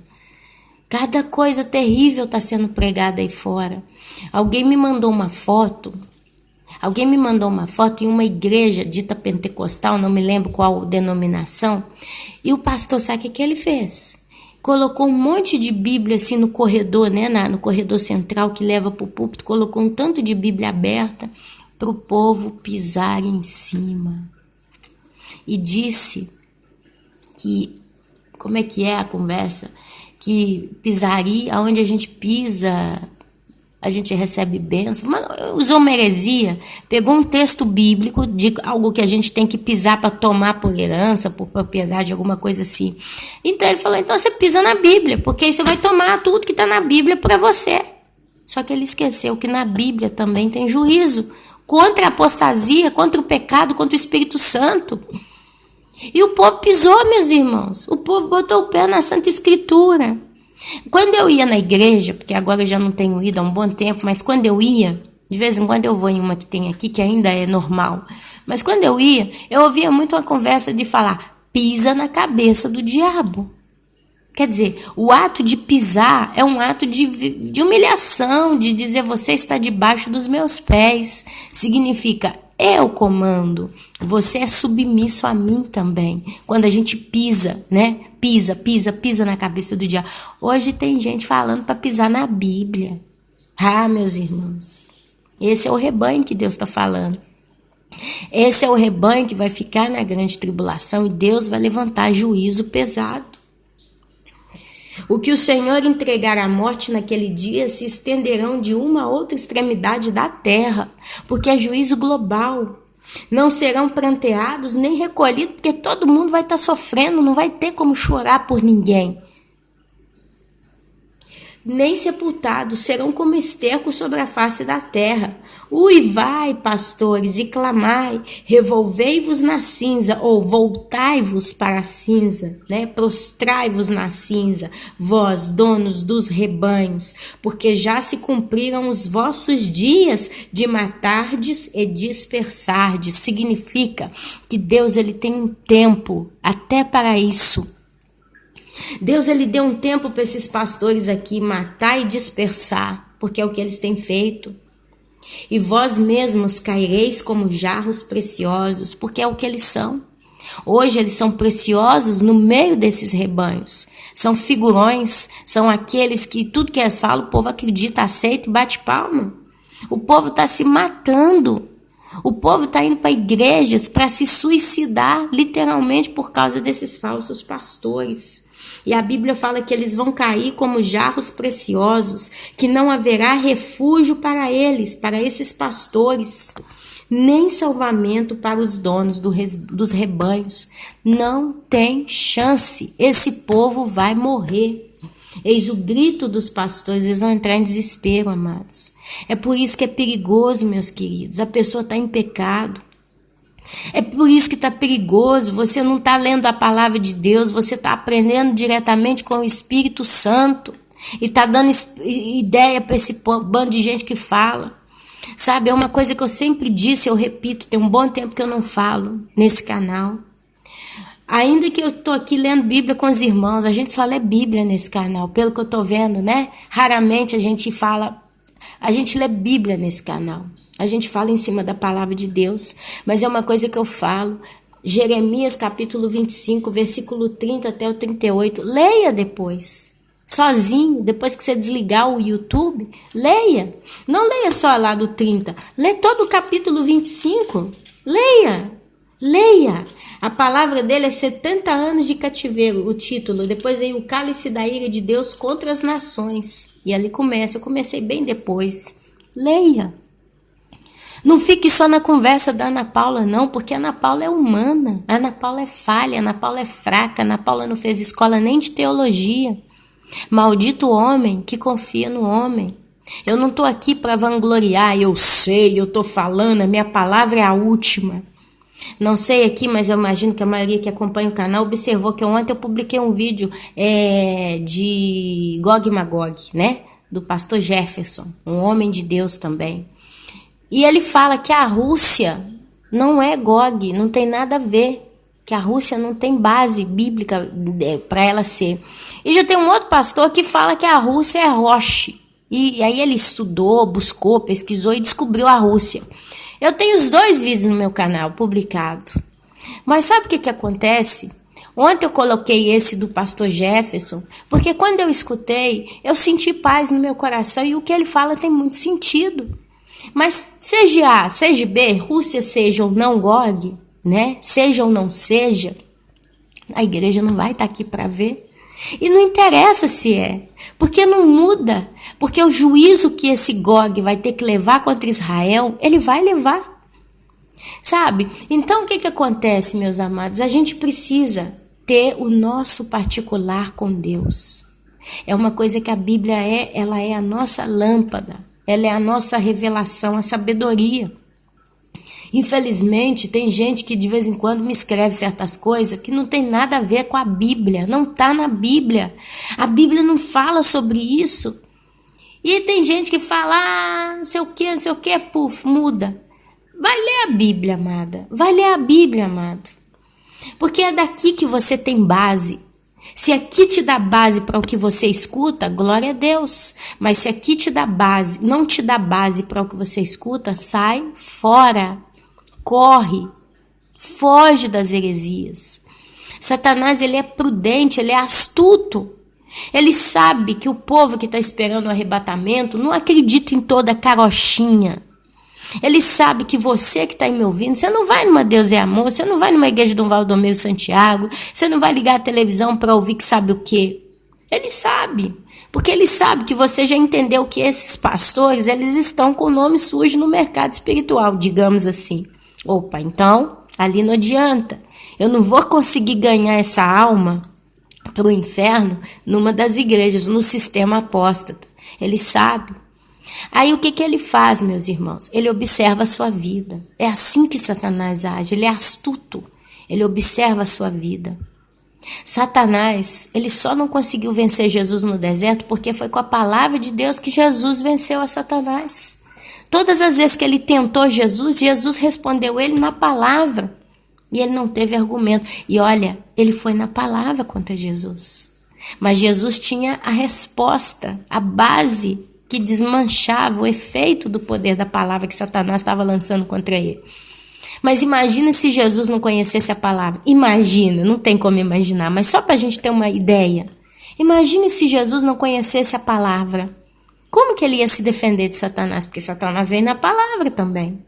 Cada coisa terrível está sendo pregada aí fora. Alguém me mandou uma foto em uma igreja dita pentecostal, não me lembro qual denominação, e o pastor, sabe o que ele fez? Colocou um monte de Bíblia assim no corredor, né, no corredor central que leva para o púlpito, colocou um tanto de Bíblia aberta para o povo pisar em cima. E disse que, como é que é a conversa? Que pisaria, onde a gente pisa, a gente recebe bênção. Mas usou uma heresia, pegou um texto bíblico de algo que a gente tem que pisar para tomar por herança, por propriedade, alguma coisa assim. Então ele falou, então você pisa na Bíblia, porque aí você vai tomar tudo que está na Bíblia para você. Só que ele esqueceu que na Bíblia também tem juízo contra a apostasia, contra o pecado, contra o Espírito Santo. E o povo pisou, meus irmãos. O povo botou o pé na Santa Escritura. Quando eu ia na igreja, porque agora eu já não tenho ido há um bom tempo, mas quando eu ia, de vez em quando eu vou em uma que tem aqui, que ainda é normal. Mas quando eu ia, eu ouvia muito uma conversa de falar, pisa na cabeça do diabo. Quer dizer, o ato de pisar é um ato de humilhação, de dizer você está debaixo dos meus pés. Significa, eu comando, você é submisso a mim também. Quando a gente pisa, né? Pisa na cabeça do diabo. Hoje tem gente falando para pisar na Bíblia. Ah, meus irmãos, esse é o rebanho que Deus está falando. Esse é o rebanho que vai ficar na grande tribulação e Deus vai levantar juízo pesado. O que o Senhor entregar à morte naquele dia se estenderão de uma a outra extremidade da terra, porque é juízo global. Não serão pranteados nem recolhidos, porque todo mundo vai estar sofrendo, não vai ter como chorar por ninguém. Nem sepultados, serão como esterco sobre a face da terra. Uivai, pastores, e clamai, revolvei-vos na cinza, ou voltai-vos para a cinza, né? Prostrai-vos na cinza, vós, donos dos rebanhos, porque já se cumpriram os vossos dias de matardes e dispersardes. Significa que Deus ele tem um tempo até para isso. Deus ele deu um tempo para esses pastores aqui matar e dispersar, porque é o que eles têm feito. E vós mesmos caireis como jarros preciosos, porque é o que eles são. Hoje eles são preciosos no meio desses rebanhos. São figurões, são aqueles que tudo que eles falam, o povo acredita, aceita e bate palma. O povo está se matando. O povo está indo para igrejas para se suicidar, literalmente por causa desses falsos pastores. E a Bíblia fala que eles vão cair como jarros preciosos, que não haverá refúgio para eles, para esses pastores. nem salvamento para os donos dos rebanhos. Não tem chance. Esse povo vai morrer. Eis o grito dos pastores, eles vão entrar em desespero, amados. É por isso que é perigoso, meus queridos. A pessoa está em pecado. É por isso que está perigoso. Você não está lendo a palavra de Deus, você está aprendendo diretamente com o Espírito Santo. E está dando ideia para esse bando de gente que fala. Sabe, é uma coisa que eu sempre disse, eu repito, tem um bom tempo que eu não falo nesse canal. Ainda que eu estou aqui lendo Bíblia com os irmãos, a gente só lê Bíblia nesse canal, pelo que eu estou vendo, né? Raramente a gente lê Bíblia nesse canal. A gente fala em cima da palavra de Deus, mas é uma coisa que eu falo. Jeremias capítulo 25, versículo 30 até o 38. Leia depois, sozinho, depois que você desligar o YouTube, leia. Não leia só lá do 30, lê todo o capítulo 25. Leia. A palavra dele é 70 anos de cativeiro, o título. Depois veio o cálice da ira de Deus contra as nações. E ali começa, eu comecei bem depois. Leia. Não fique só na conversa da Ana Paula, não, porque a Ana Paula é humana. A Ana Paula é falha, a Ana Paula é fraca, a Ana Paula não fez escola nem de teologia. Maldito homem que confia no homem. Eu não estou aqui para vangloriar, eu sei, eu estou falando, a minha palavra é a última. Não sei aqui, mas eu imagino que a maioria que acompanha o canal observou que ontem eu publiquei um vídeo de Gog e Magog, né? Do pastor Jefferson, um homem de Deus também. E ele fala que a Rússia não é Gog, não tem nada a ver, que a Rússia não tem base bíblica para ela ser. E já tem um outro pastor que fala que a Rússia é Roche. E aí ele estudou, buscou, pesquisou e descobriu a Rússia. Eu tenho os 2 vídeos no meu canal publicado. Mas sabe o que acontece? Ontem eu coloquei esse do pastor Jefferson, porque quando eu escutei, eu senti paz no meu coração e o que ele fala tem muito sentido. Mas seja A, seja B, Rússia seja ou não Gog, né? Seja ou não seja, a igreja não vai estar aqui para ver. E não interessa se é, porque não muda, porque o juízo que esse Gog vai ter que levar contra Israel, ele vai levar, sabe? Então o que acontece, meus amados? A gente precisa ter o nosso particular com Deus. É uma coisa que a Bíblia ela é a nossa lâmpada, ela é a nossa revelação, a sabedoria. Infelizmente, tem gente que de vez em quando me escreve certas coisas que não tem nada a ver com a Bíblia, não está na Bíblia. A Bíblia não fala sobre isso. E tem gente que fala, não sei o que, puf, muda. Vai ler a Bíblia, amada. Vai ler a Bíblia, amado. Porque é daqui que você tem base. Se aqui te dá base para o que você escuta, glória a Deus. Mas se aqui te dá base, não te dá base para o que você escuta, sai fora. Corre, foge das heresias. Satanás, ele é prudente, ele é astuto. Ele sabe que o povo que está esperando o arrebatamento não acredita em toda carochinha. Ele sabe que você que está aí me ouvindo, você não vai numa Deus é Amor, você não vai numa igreja de Dom Valdomiro Santiago, você não vai ligar a televisão para ouvir que sabe o quê. Ele sabe, porque ele sabe que você já entendeu que esses pastores, eles estão com o nome sujo no mercado espiritual, digamos assim. Opa, então, ali não adianta. Eu não vou conseguir ganhar essa alma para o inferno numa das igrejas, no sistema apóstata. Ele sabe. Aí o que ele faz, meus irmãos? Ele observa a sua vida. É assim que Satanás age. Ele é astuto. Ele observa a sua vida. Satanás, ele só não conseguiu vencer Jesus no deserto porque foi com a palavra de Deus que Jesus venceu a Satanás. Todas as vezes que ele tentou Jesus, Jesus respondeu ele na palavra. E ele não teve argumento. E olha, ele foi na palavra contra Jesus. Mas Jesus tinha a resposta, a base que desmanchava o efeito do poder da palavra que Satanás estava lançando contra ele. Mas imagina se Jesus não conhecesse a palavra. Imagina, não tem como imaginar, mas só para a gente ter uma ideia. Imagine se Jesus não conhecesse a palavra. Como que ele ia se defender de Satanás? Porque Satanás vem na palavra também.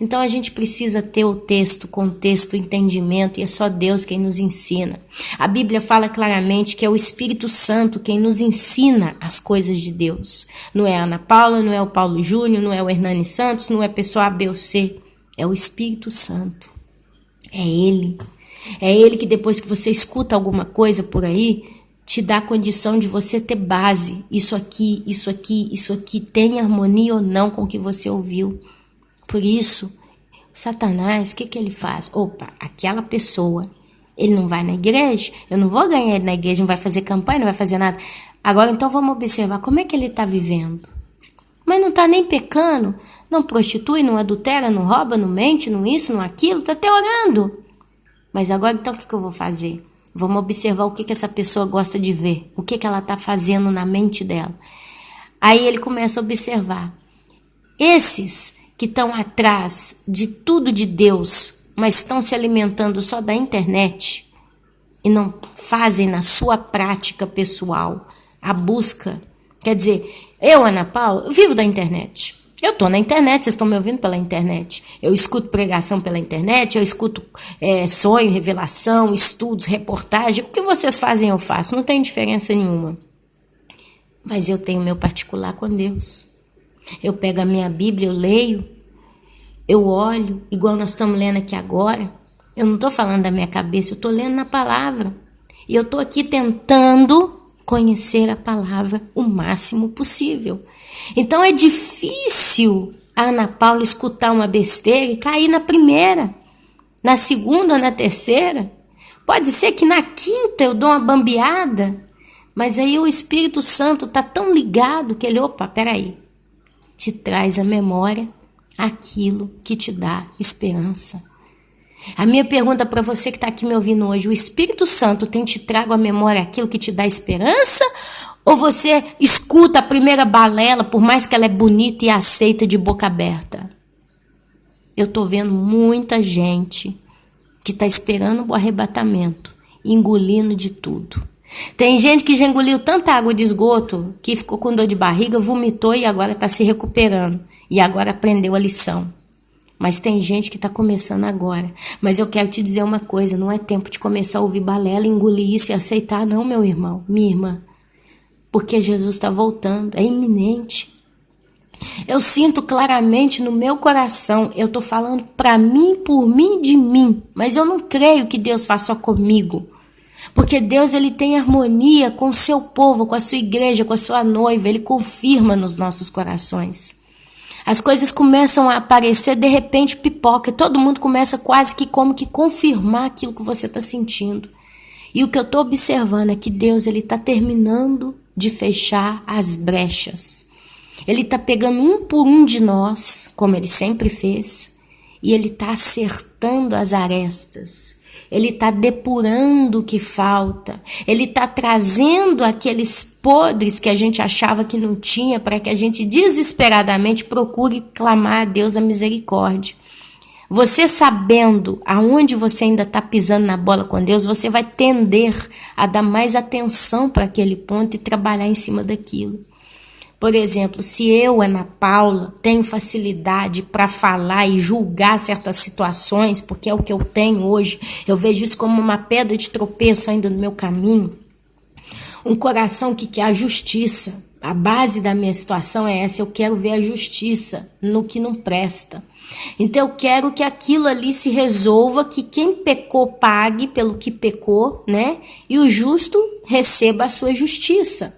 Então a gente precisa ter o texto, contexto, entendimento, e é só Deus quem nos ensina. A Bíblia fala claramente que é o Espírito Santo quem nos ensina as coisas de Deus. Não é a Ana Paula, não é o Paulo Júnior, não é o Hernani Santos, não é pessoa A, B ou C. É o Espírito Santo. É Ele. É Ele que depois que você escuta alguma coisa por aí, te dá a condição de você ter base. Isso aqui, isso aqui, isso aqui tem harmonia ou não com o que você ouviu. Por isso, Satanás, o que ele faz? Opa, aquela pessoa, ele não vai na igreja, eu não vou ganhar ele na igreja, não vai fazer campanha, não vai fazer nada. Agora, então, vamos observar como é que ele está vivendo. Mas não está nem pecando, não prostitui, não adultera, não rouba, não mente, não isso, não aquilo, está até orando. Mas agora, então, o que eu vou fazer? Vamos observar o que essa pessoa gosta de ver, o que ela está fazendo na mente dela. Aí ele começa a observar. Esses que estão atrás de tudo de Deus, mas estão se alimentando só da internet e não fazem na sua prática pessoal a busca. Quer dizer, eu, Ana Paula, eu vivo da internet. Eu estou na internet, vocês estão me ouvindo pela internet. Eu escuto pregação pela internet, eu escuto sonho, revelação, estudos, reportagem. O que vocês fazem eu faço, não tem diferença nenhuma. Mas eu tenho meu particular com Deus. Eu pego a minha Bíblia, eu leio, eu olho, igual nós estamos lendo aqui agora. Eu não estou falando da minha cabeça, eu estou lendo na palavra. E eu estou aqui tentando conhecer a palavra o máximo possível. Então é difícil a Ana Paula escutar uma besteira e cair na primeira, na segunda ou na terceira. Pode ser que na quinta eu dou uma bambeada, mas aí o Espírito Santo está tão ligado que ele, opa, peraí, te traz à memória aquilo que te dá esperança. A minha pergunta para você que está aqui me ouvindo hoje, o Espírito Santo tem te trago à memória aquilo que te dá esperança? Ou você escuta a primeira balela, por mais que ela é bonita e aceita de boca aberta? Eu estou vendo muita gente que está esperando o arrebatamento, engolindo de tudo. Tem gente que já engoliu tanta água de esgoto que ficou com dor de barriga, vomitou e agora está se recuperando. E agora aprendeu a lição. Mas tem gente que está começando agora. Mas eu quero te dizer uma coisa, não é tempo de começar a ouvir balela, engolir isso e aceitar, não, meu irmão, minha irmã. Porque Jesus está voltando, é iminente. Eu sinto claramente no meu coração, eu estou falando para mim, por mim, de mim. Mas eu não creio que Deus faça só comigo. Porque Deus, ele tem harmonia com o seu povo, com a sua igreja, com a sua noiva. Ele confirma nos nossos corações. As coisas começam a aparecer, de repente pipoca. Todo mundo começa quase que como que confirmar aquilo que você está sentindo. E o que eu estou observando é que Deus, ele está terminando de fechar as brechas. Ele está pegando um por um de nós, como ele sempre fez, e ele está acertando as arestas. Ele está depurando o que falta. Ele está trazendo aqueles podres que a gente achava que não tinha para que a gente desesperadamente procure clamar a Deus a misericórdia. Você sabendo aonde você ainda está pisando na bola com Deus, você vai tender a dar mais atenção para aquele ponto e trabalhar em cima daquilo. Por exemplo, se eu, Ana Paula, tenho facilidade para falar e julgar certas situações, porque é o que eu tenho hoje, eu vejo isso como uma pedra de tropeço ainda no meu caminho, um coração que quer a justiça. A base da minha situação é essa, eu quero ver a justiça no que não presta. Então eu quero que aquilo ali se resolva, que quem pecou pague pelo que pecou, né? E o justo receba a sua justiça.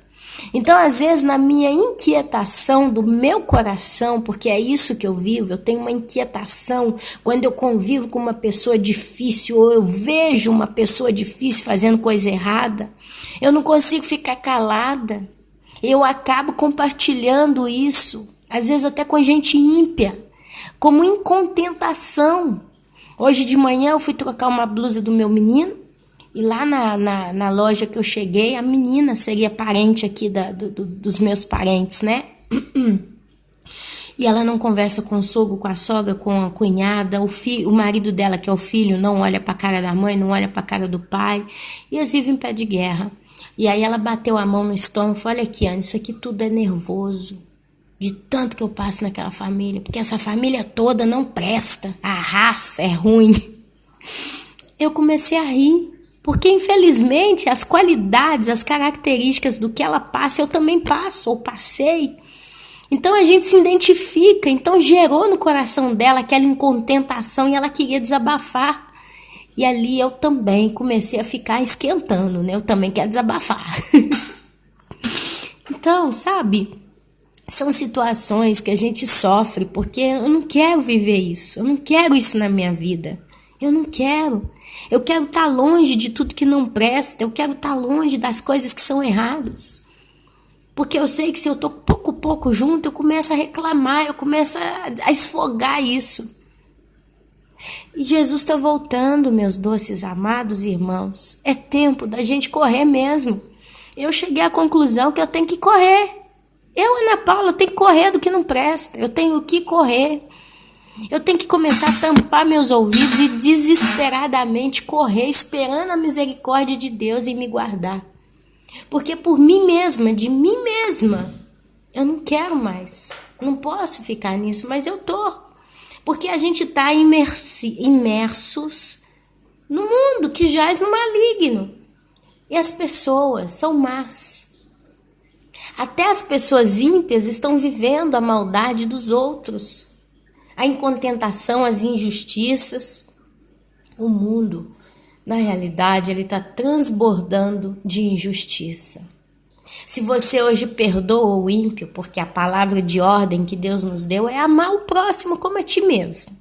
Então, às vezes, na minha inquietação do meu coração, porque é isso que eu vivo, eu tenho uma inquietação quando eu convivo com uma pessoa difícil ou eu vejo uma pessoa difícil fazendo coisa errada, eu não consigo ficar calada. Eu acabo compartilhando isso, às vezes até com gente ímpia, como incontentação. Hoje de manhã eu fui trocar uma blusa do meu menino, e lá na loja que eu cheguei, a menina seria parente aqui dos meus parentes, né? E ela não conversa com o sogro, com a sogra, com a cunhada, o marido dela, que é o filho, não olha para a cara da mãe, não olha para a cara do pai, e eles vivem em pé de guerra. E aí ela bateu a mão no estômago e falou, olha aqui, Ana, isso aqui tudo é nervoso, de tanto que eu passo naquela família, porque essa família toda não presta, a raça é ruim. Eu comecei a rir. Porque, infelizmente, as qualidades, as características do que ela passa, eu também passo, ou passei. Então a gente se identifica, então gerou no coração dela aquela incontentação e ela queria desabafar. E ali eu também comecei a ficar esquentando, né? Eu também quero desabafar. Então, sabe, são situações que a gente sofre porque eu não quero viver isso, eu não quero isso na minha vida. Eu não quero. Eu quero estar longe de tudo que não presta, eu quero estar longe das coisas que são erradas. Porque eu sei que se eu estou pouco junto, eu começo a reclamar, eu começo a esfogar isso. E Jesus está voltando, meus doces amados irmãos. É tempo da gente correr mesmo. Eu cheguei à conclusão que eu tenho que correr. Eu, Ana Paula, tenho que correr do que não presta. Eu tenho que correr. Eu tenho que começar a tampar meus ouvidos e desesperadamente correr, esperando a misericórdia de Deus e me guardar. Porque por mim mesma, de mim mesma, eu não quero mais. Não posso ficar nisso, mas eu tô. Porque a gente está imersos no mundo que jaz no maligno. E as pessoas são más. Até as pessoas ímpias estão vivendo a maldade dos outros. A incontentação, as injustiças. O mundo, na realidade, ele está transbordando de injustiça. Se você hoje perdoa o ímpio, porque a palavra de ordem que Deus nos deu é amar o próximo como a ti mesmo.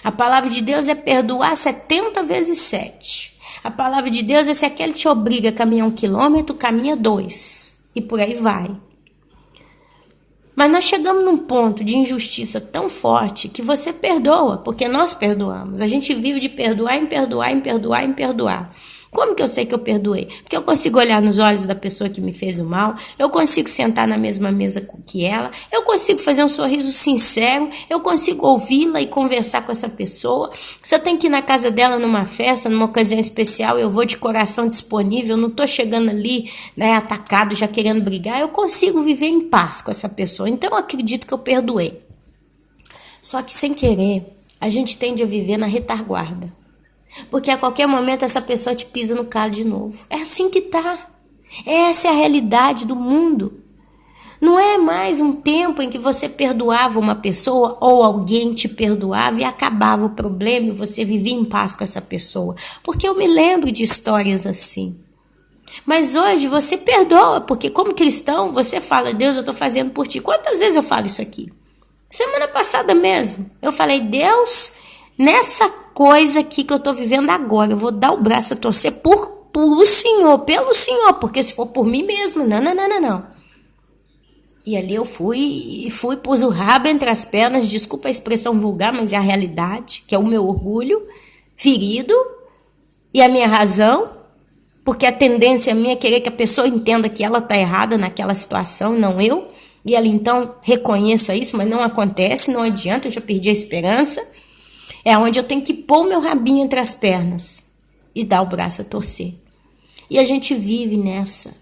A palavra de Deus é perdoar 70 vezes 7. A palavra de Deus é se aquele te obriga a caminhar 1 quilômetro, caminha 2. E por aí vai. Mas nós chegamos num ponto de injustiça tão forte que você perdoa, porque nós perdoamos. A gente vive de perdoar, em perdoar, em perdoar, em perdoar. Como que eu sei que eu perdoei? Porque eu consigo olhar nos olhos da pessoa que me fez o mal, eu consigo sentar na mesma mesa que ela, eu consigo fazer um sorriso sincero, eu consigo ouvi-la e conversar com essa pessoa. Se eu tenho que ir na casa dela numa festa, numa ocasião especial, eu vou de coração disponível, eu não estou chegando ali, né, atacado, já querendo brigar, eu consigo viver em paz com essa pessoa. Então eu acredito que eu perdoei. Só que sem querer, a gente tende a viver na retaguarda. Porque a qualquer momento essa pessoa te pisa no calo de novo. É assim que tá. Essa é a realidade do mundo. Não é mais um tempo em que você perdoava uma pessoa ou alguém te perdoava e acabava o problema e você vivia em paz com essa pessoa. Porque eu me lembro de histórias assim. Mas hoje você perdoa, porque como cristão você fala, Deus, eu estou fazendo por ti. Quantas vezes eu falo isso aqui? Semana passada mesmo, eu falei, Deus, nessa coisa aqui que eu tô vivendo agora, eu vou dar o braço a torcer por o Senhor, pelo Senhor, porque se for por mim mesmo, não. E ali eu fui, pus o rabo entre as pernas, desculpa a expressão vulgar, mas é a realidade, que é o meu orgulho ferido e a minha razão, porque a tendência minha é querer que a pessoa entenda que ela tá errada naquela situação, não eu, e ela então reconheça isso, mas não acontece, não adianta, eu já perdi a esperança. É onde eu tenho que pôr o meu rabinho entre as pernas e dar o braço a torcer. E a gente vive nessa.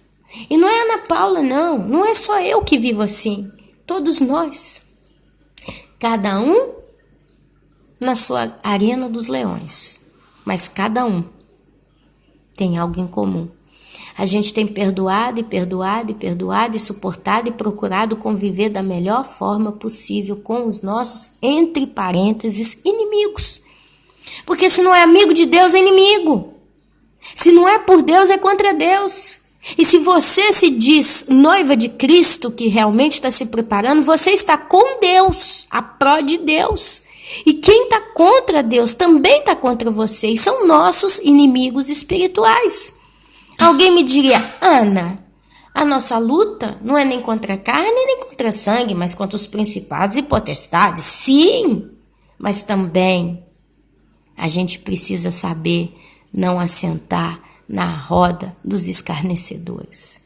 E não é Ana Paula, não é só eu que vivo assim. Todos nós. Cada um na sua arena dos leões. Mas cada um tem algo em comum. A gente tem perdoado e suportado e procurado conviver da melhor forma possível com os nossos, entre parênteses, inimigos. Porque se não é amigo de Deus, é inimigo. Se não é por Deus, é contra Deus. E se você se diz noiva de Cristo, que realmente está se preparando, você está com Deus, a pró de Deus. E quem está contra Deus também está contra você. E são nossos inimigos espirituais. Alguém me diria, Ana, a nossa luta não é nem contra a carne, nem contra sangue, mas contra os principados e potestades. Sim, mas também a gente precisa saber não assentar na roda dos escarnecedores.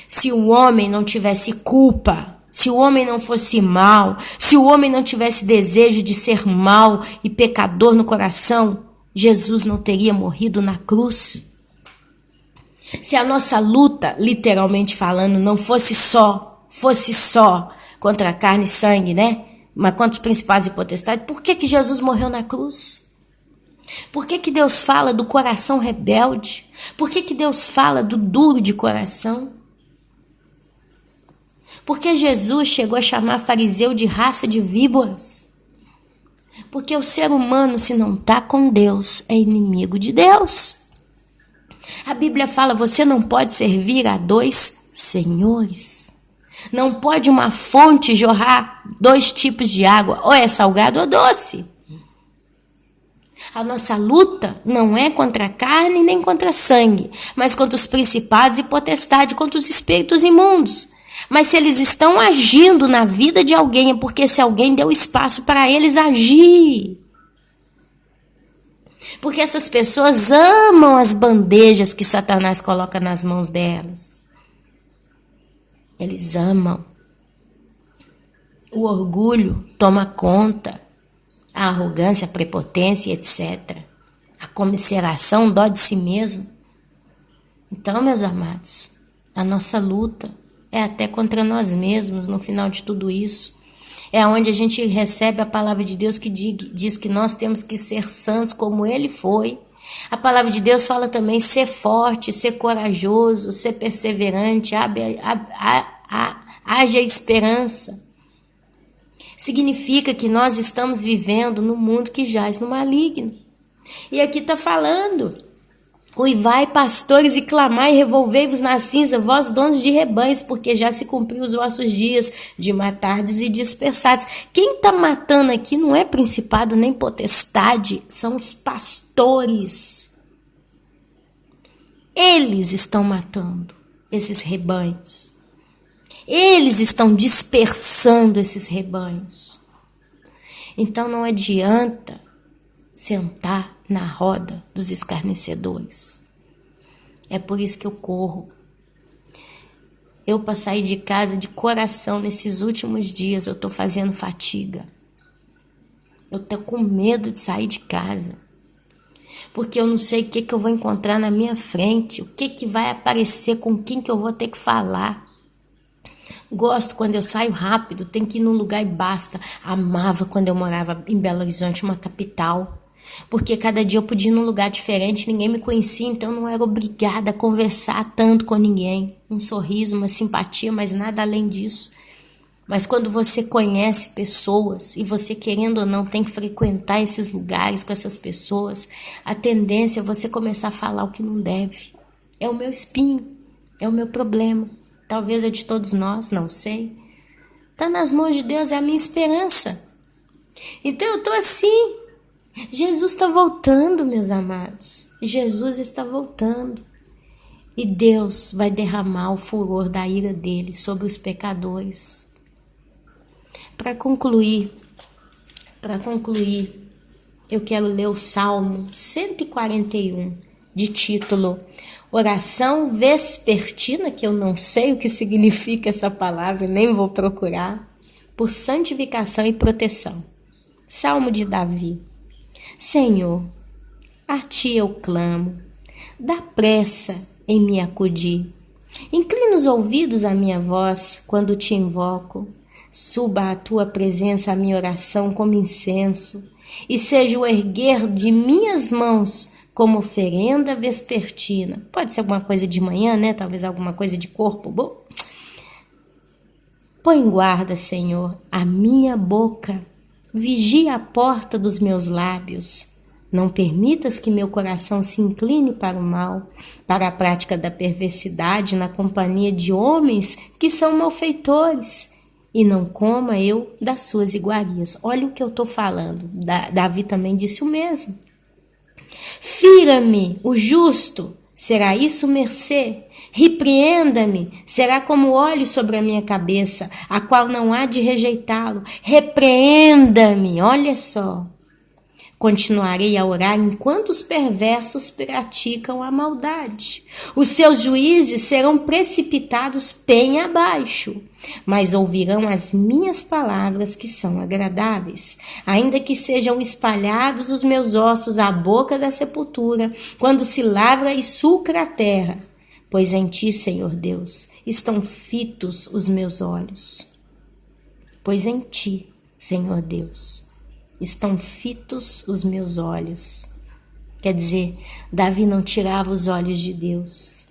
Se o homem não tivesse culpa, se o homem não fosse mau, se o homem não tivesse desejo de ser mau e pecador no coração, Jesus não teria morrido na cruz. Se a nossa luta, literalmente falando, não fosse só contra a carne e sangue, né? Mas contra os principados e potestades, por que Jesus morreu na cruz? Por que Deus fala do coração rebelde? Por que Deus fala do duro de coração? Porque Jesus chegou a chamar fariseu de raça de víboras. Porque o ser humano, se não está com Deus, é inimigo de Deus. A Bíblia fala, você não pode servir a dois senhores. Não pode uma fonte jorrar dois tipos de água, ou é salgado ou doce. A nossa luta não é contra a carne nem contra sangue, mas contra os principados e potestades, contra os espíritos imundos. Mas se eles estão agindo na vida de alguém, é porque esse alguém deu espaço para eles agir. Porque essas pessoas amam as bandejas que Satanás coloca nas mãos delas. Eles amam. O orgulho toma conta. A arrogância, a prepotência, etc. A comiseração, dó de si mesmo. Então, meus amados, a nossa luta é até contra nós mesmos no final de tudo isso. É onde a gente recebe a palavra de Deus que diz que nós temos que ser santos como Ele foi. A palavra de Deus fala também ser forte, ser corajoso, ser perseverante, haja esperança. Significa que nós estamos vivendo num mundo que jaz no maligno. E aqui está falando: uivai, pastores, e clamai, e revolvei-vos na cinza, vós donos de rebanhos, porque já se cumpriu os vossos dias de matardes e dispersados. Quem está matando aqui não é principado nem potestade, são os pastores. Eles estão matando esses rebanhos. Eles estão dispersando esses rebanhos. Então não adianta sentar na roda dos escarnecedores. É por isso que eu corro. Eu, para sair de casa de coração nesses últimos dias, eu estou fazendo fatiga. Eu estou com medo de sair de casa. Porque eu não sei o que eu vou encontrar na minha frente, o que vai aparecer, com quem que eu vou ter que falar. Gosto quando eu saio rápido, tenho que ir num lugar e basta. Amava quando eu morava em Belo Horizonte, uma capital. Porque cada dia eu podia ir num lugar diferente, ninguém me conhecia, então eu não era obrigada a conversar tanto com ninguém. Um sorriso, uma simpatia, mas nada além disso. Mas quando você conhece pessoas e você, querendo ou não, tem que frequentar esses lugares com essas pessoas, a tendência é você começar a falar o que não deve. É o meu espinho, é o meu problema. Talvez é de todos nós, não sei. Está nas mãos de Deus, é a minha esperança. Então eu estou assim. Jesus está voltando, meus amados. Jesus está voltando. E Deus vai derramar o furor da ira dele sobre os pecadores. Para concluir, eu quero ler o Salmo 141, de título Oração Vespertina, que eu não sei o que significa essa palavra, nem vou procurar, por santificação e proteção. Salmo de Davi. Senhor, a ti eu clamo, dá pressa em me acudir. Inclina os ouvidos à minha voz quando te invoco. Suba à tua presença a minha oração como incenso, e seja o erguer de minhas mãos como oferenda vespertina. Pode ser alguma coisa de manhã, né? Talvez alguma coisa de corpo. Bom. Põe em guarda, Senhor, a minha boca. Vigia a porta dos meus lábios. Não permitas que meu coração se incline para o mal, para a prática da perversidade na companhia de homens que são malfeitores, e não coma eu das suas iguarias. Olha o que eu estou falando. Davi também disse o mesmo. Fira-me o justo, será isso mercê? Repreenda-me, será como óleo sobre a minha cabeça, a qual não há de rejeitá-lo. Repreenda-me, olha só. Continuarei a orar enquanto os perversos praticam a maldade. Os seus juízes serão precipitados bem abaixo, mas ouvirão as minhas palavras que são agradáveis. Ainda que sejam espalhados os meus ossos à boca da sepultura, quando se lavra e sulcra a terra. Pois em ti, Senhor Deus, estão fitos os meus olhos. Pois em ti, Senhor Deus, estão fitos os meus olhos. Quer dizer, Davi não tirava os olhos de Deus.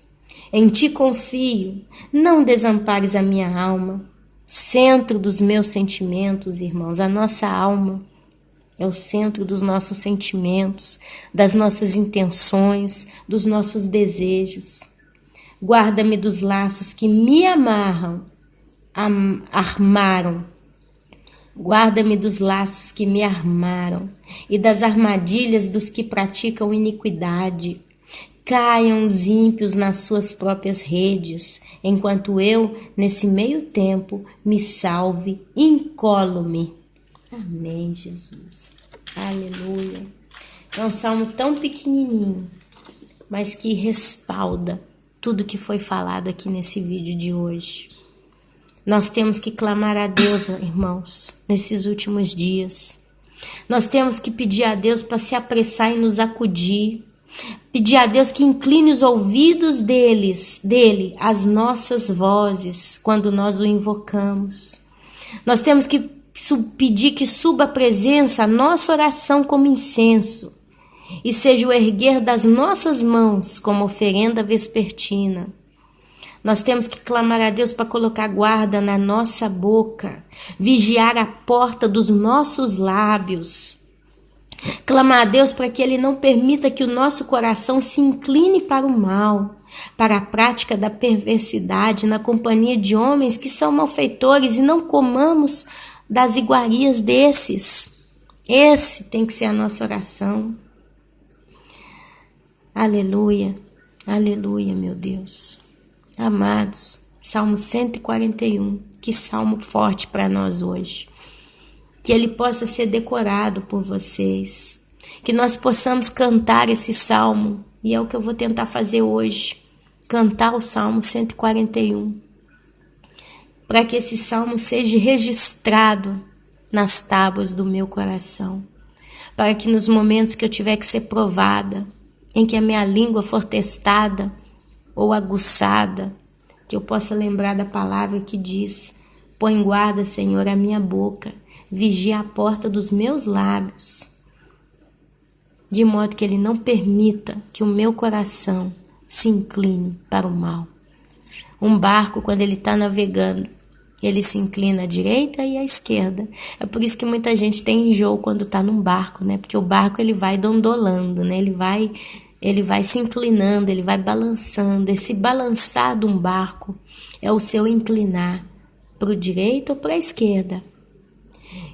Em ti confio, não desampares a minha alma. Centro dos meus sentimentos, irmãos, a nossa alma é o centro dos nossos sentimentos, das nossas intenções, dos nossos desejos. Guarda-me dos laços que me armaram. Guarda-me dos laços que me armaram e das armadilhas dos que praticam iniquidade. Caiam os ímpios nas suas próprias redes, enquanto eu, nesse meio tempo, me salve, incólume. Amém, Jesus. Aleluia. É um salmo tão pequenininho, mas que respalda tudo que foi falado aqui nesse vídeo de hoje. Nós temos que clamar a Deus, irmãos, nesses últimos dias. Nós temos que pedir a Deus para se apressar e nos acudir. Pedir a Deus que incline os ouvidos dele às nossas vozes quando nós o invocamos. Nós temos que pedir que suba a presença, a nossa oração como incenso, e seja o erguer das nossas mãos como oferenda vespertina. Nós temos que clamar a Deus para colocar guarda na nossa boca, vigiar a porta dos nossos lábios. Clamar a Deus para que Ele não permita que o nosso coração se incline para o mal, para a prática da perversidade na companhia de homens que são malfeitores, e não comamos das iguarias desses. Esse tem que ser a nossa oração. Aleluia, aleluia, meu Deus. Amados, Salmo 141, que salmo forte para nós hoje. Que ele possa ser decorado por vocês. Que nós possamos cantar esse salmo. E é o que eu vou tentar fazer hoje. Cantar o Salmo 141. Para que esse salmo seja registrado nas tábuas do meu coração. Para que nos momentos que eu tiver que ser provada, em que a minha língua for testada ou aguçada, que eu possa lembrar da palavra que diz: põe guarda, Senhor, a minha boca, vigia a porta dos meus lábios, de modo que Ele não permita que o meu coração se incline para o mal. Um barco, quando ele está navegando, ele se inclina à direita e à esquerda. É por isso que muita gente tem enjoo quando está num barco, né? Porque o barco ele vai dondolando, né? Ele vai se inclinando, ele vai balançando. Esse balançar de um barco é o seu inclinar para o direito ou para a esquerda.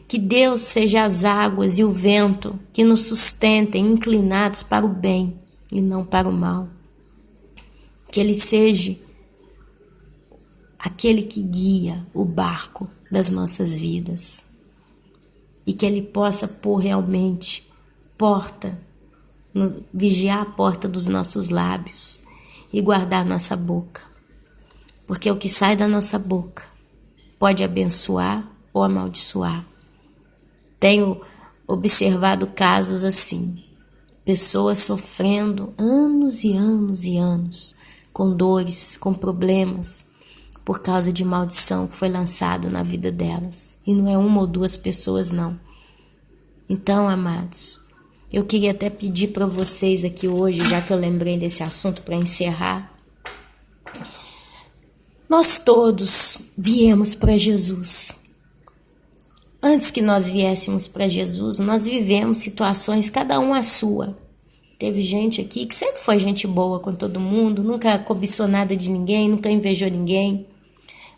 Que Deus seja as águas e o vento que nos sustentem inclinados para o bem e não para o mal. Que Ele seja aquele que guia o barco das nossas vidas. E que Ele possa pôr realmente vigiar a porta dos nossos lábios e guardar nossa boca. Porque o que sai da nossa boca pode abençoar ou amaldiçoar. Tenho observado casos assim, pessoas sofrendo anos e anos e anos, com dores, com problemas, por causa de maldição que foi lançado na vida delas. E não é uma ou duas pessoas, não. Então, amados, eu queria até pedir para vocês aqui hoje, já que eu lembrei desse assunto para encerrar, nós todos viemos para Jesus. Antes que nós viéssemos para Jesus, nós vivemos situações, cada um a sua. Teve gente aqui que sempre foi gente boa com todo mundo, nunca cobiçou nada de ninguém, nunca invejou ninguém.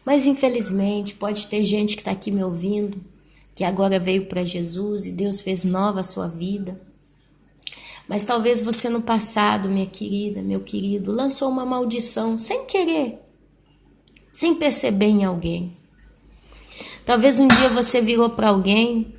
Mas infelizmente pode ter gente que está aqui me ouvindo, que agora veio para Jesus e Deus fez nova a sua vida. Mas talvez você no passado, minha querida, meu querido, lançou uma maldição sem querer, sem perceber em alguém. Talvez um dia você virou para alguém,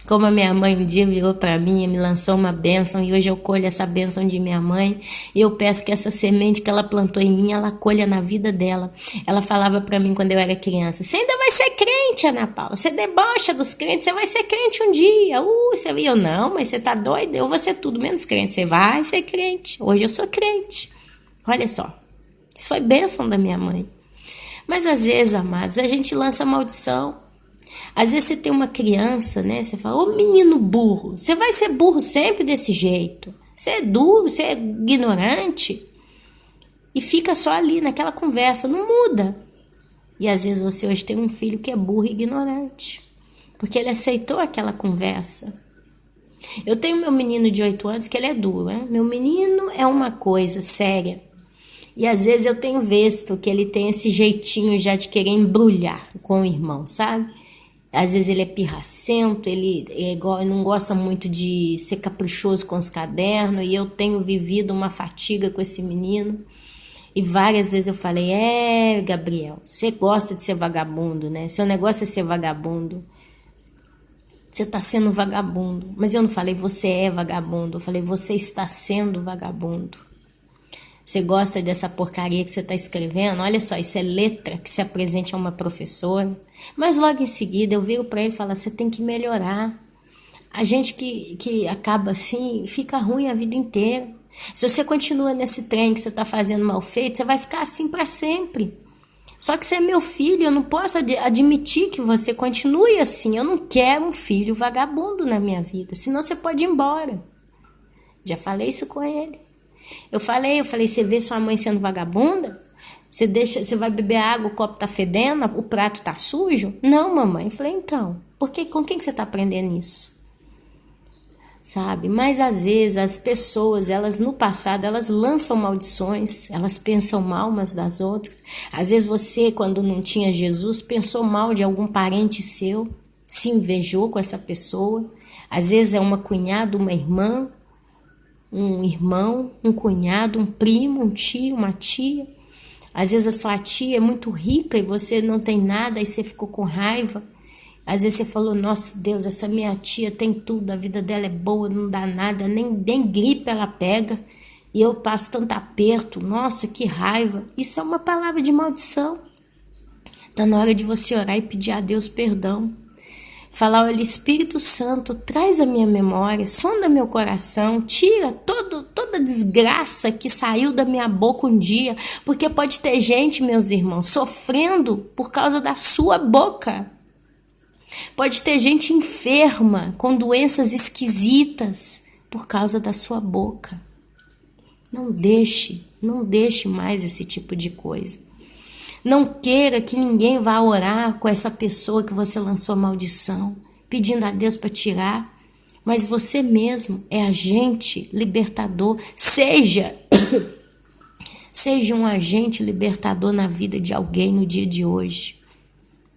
como a minha mãe um dia virou para mim e me lançou uma bênção, e hoje eu colho essa bênção de minha mãe, e eu peço que essa semente que ela plantou em mim, ela colha na vida dela. Ela falava para mim quando eu era criança: você ainda vai ser crente, Ana Paula, você debocha dos crentes, você vai ser crente um dia. Eu não, mas você tá doida? Eu vou ser tudo menos crente. Você vai ser crente. Hoje eu sou crente. Olha só, isso foi bênção da minha mãe. Mas às vezes, amados, a gente lança maldição. Às vezes você tem uma criança, né? Você fala: ô menino burro, você vai ser burro sempre desse jeito. Você é duro, você é ignorante. E fica só ali naquela conversa, não muda. E às vezes você hoje tem um filho que é burro e ignorante, porque ele aceitou aquela conversa. Eu tenho meu menino de 8 anos que ele é duro, né? Meu menino é uma coisa séria. E às vezes eu tenho visto que ele tem esse jeitinho já de querer embrulhar com o irmão, sabe? Às vezes ele é pirracento, ele não gosta muito de ser caprichoso com os cadernos, e eu tenho vivido uma fatiga com esse menino. E várias vezes eu falei, Gabriel, você gosta de ser vagabundo, né? Seu negócio é ser vagabundo. Você está sendo vagabundo. Mas eu não falei, você é vagabundo. Eu falei, você está sendo vagabundo. Você gosta dessa porcaria que você está escrevendo? Olha só, isso é letra que se apresente a uma professora. Mas logo em seguida eu viro para ele e falo, você tem que melhorar. A gente que acaba assim, fica ruim a vida inteira. Se você continua nesse trem que você está fazendo mal feito, você vai ficar assim para sempre. Só que você é meu filho, eu não posso admitir que você continue assim. Eu não quero um filho vagabundo na minha vida, senão você pode ir embora. Já falei isso com ele. Eu falei, você vê sua mãe sendo vagabunda? Você vai beber água, o copo tá fedendo, o prato tá sujo? Não, mamãe. Eu falei, então, com quem que você tá aprendendo isso? Sabe? Mas às vezes as pessoas, elas no passado, elas lançam maldições, elas pensam mal umas das outras. Às vezes você, quando não tinha Jesus, pensou mal de algum parente seu, se invejou com essa pessoa. Às vezes é uma cunhada, uma irmã, um irmão, um cunhado, um primo, um tio, uma tia. Às vezes a sua tia é muito rica e você não tem nada e você ficou com raiva. Às vezes você falou, nossa Deus, essa minha tia tem tudo, a vida dela é boa, não dá nada, nem gripe ela pega. E eu passo tanto aperto, nossa, que raiva. Isso é uma palavra de maldição. Está na hora de você orar e pedir a Deus perdão. Falar, olha, Espírito Santo, traz a minha memória, sonda meu coração, tira toda desgraça que saiu da minha boca um dia, porque pode ter gente, meus irmãos, sofrendo por causa da sua boca. Pode ter gente enferma, com doenças esquisitas, por causa da sua boca. Não deixe mais esse tipo de coisa. Não queira que ninguém vá orar com essa pessoa que você lançou maldição, pedindo a Deus para tirar. Mas você mesmo é agente libertador. Seja um agente libertador na vida de alguém no dia de hoje.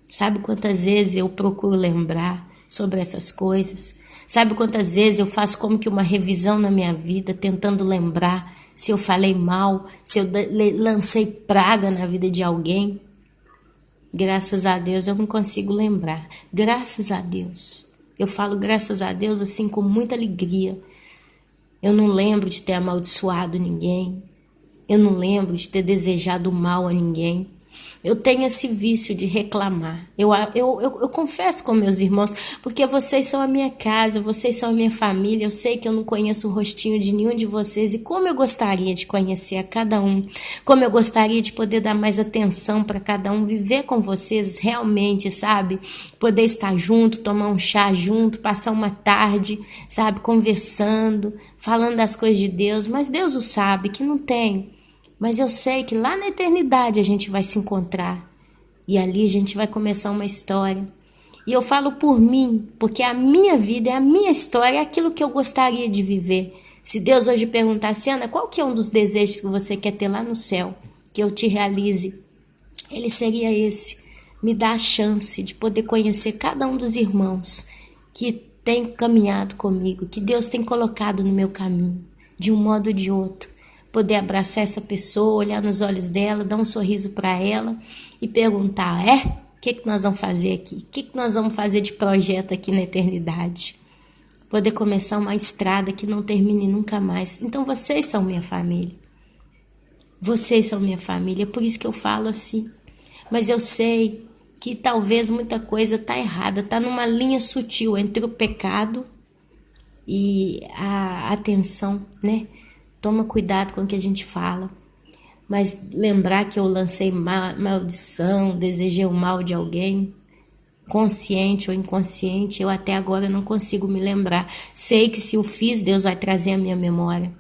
Sabe quantas vezes eu procuro lembrar sobre essas coisas? Sabe quantas vezes eu faço como que uma revisão na minha vida, tentando lembrar se eu falei mal, se eu lancei praga na vida de alguém? Graças a Deus eu não consigo lembrar. Graças a Deus. Eu falo graças a Deus assim com muita alegria. Eu não lembro de ter amaldiçoado ninguém. Eu não lembro de ter desejado mal a ninguém. Eu tenho esse vício de reclamar. Eu confesso com meus irmãos, porque vocês são a minha casa, vocês são a minha família. Eu sei que eu não conheço o rostinho de nenhum de vocês, e como eu gostaria de conhecer a cada um, como eu gostaria de poder dar mais atenção para cada um, viver com vocês realmente, sabe? Poder estar junto, tomar um chá junto, passar uma tarde, sabe? Conversando, falando das coisas de Deus, mas Deus o sabe que não tem. Mas eu sei que lá na eternidade a gente vai se encontrar. E ali a gente vai começar uma história. E eu falo por mim, porque a minha vida é a minha história, é aquilo que eu gostaria de viver. Se Deus hoje perguntasse, Ana, qual que é um dos desejos que você quer ter lá no céu, que eu te realize? Ele seria esse. Me dá a chance de poder conhecer cada um dos irmãos que tem caminhado comigo, que Deus tem colocado no meu caminho, de um modo ou de outro. Poder abraçar essa pessoa, olhar nos olhos dela, dar um sorriso para ela e perguntar, o que nós vamos fazer aqui? O que nós vamos fazer de projeto aqui na eternidade? Poder começar uma estrada que não termine nunca mais. Então vocês são minha família. Vocês são minha família, é por isso que eu falo assim. Mas eu sei que talvez muita coisa está errada, está numa linha sutil entre o pecado e a atenção, né? Toma cuidado com o que a gente fala. Mas lembrar que eu lancei maldição, desejei o mal de alguém, consciente ou inconsciente, eu até agora não consigo me lembrar. Sei que se eu fiz, Deus vai trazer a minha memória.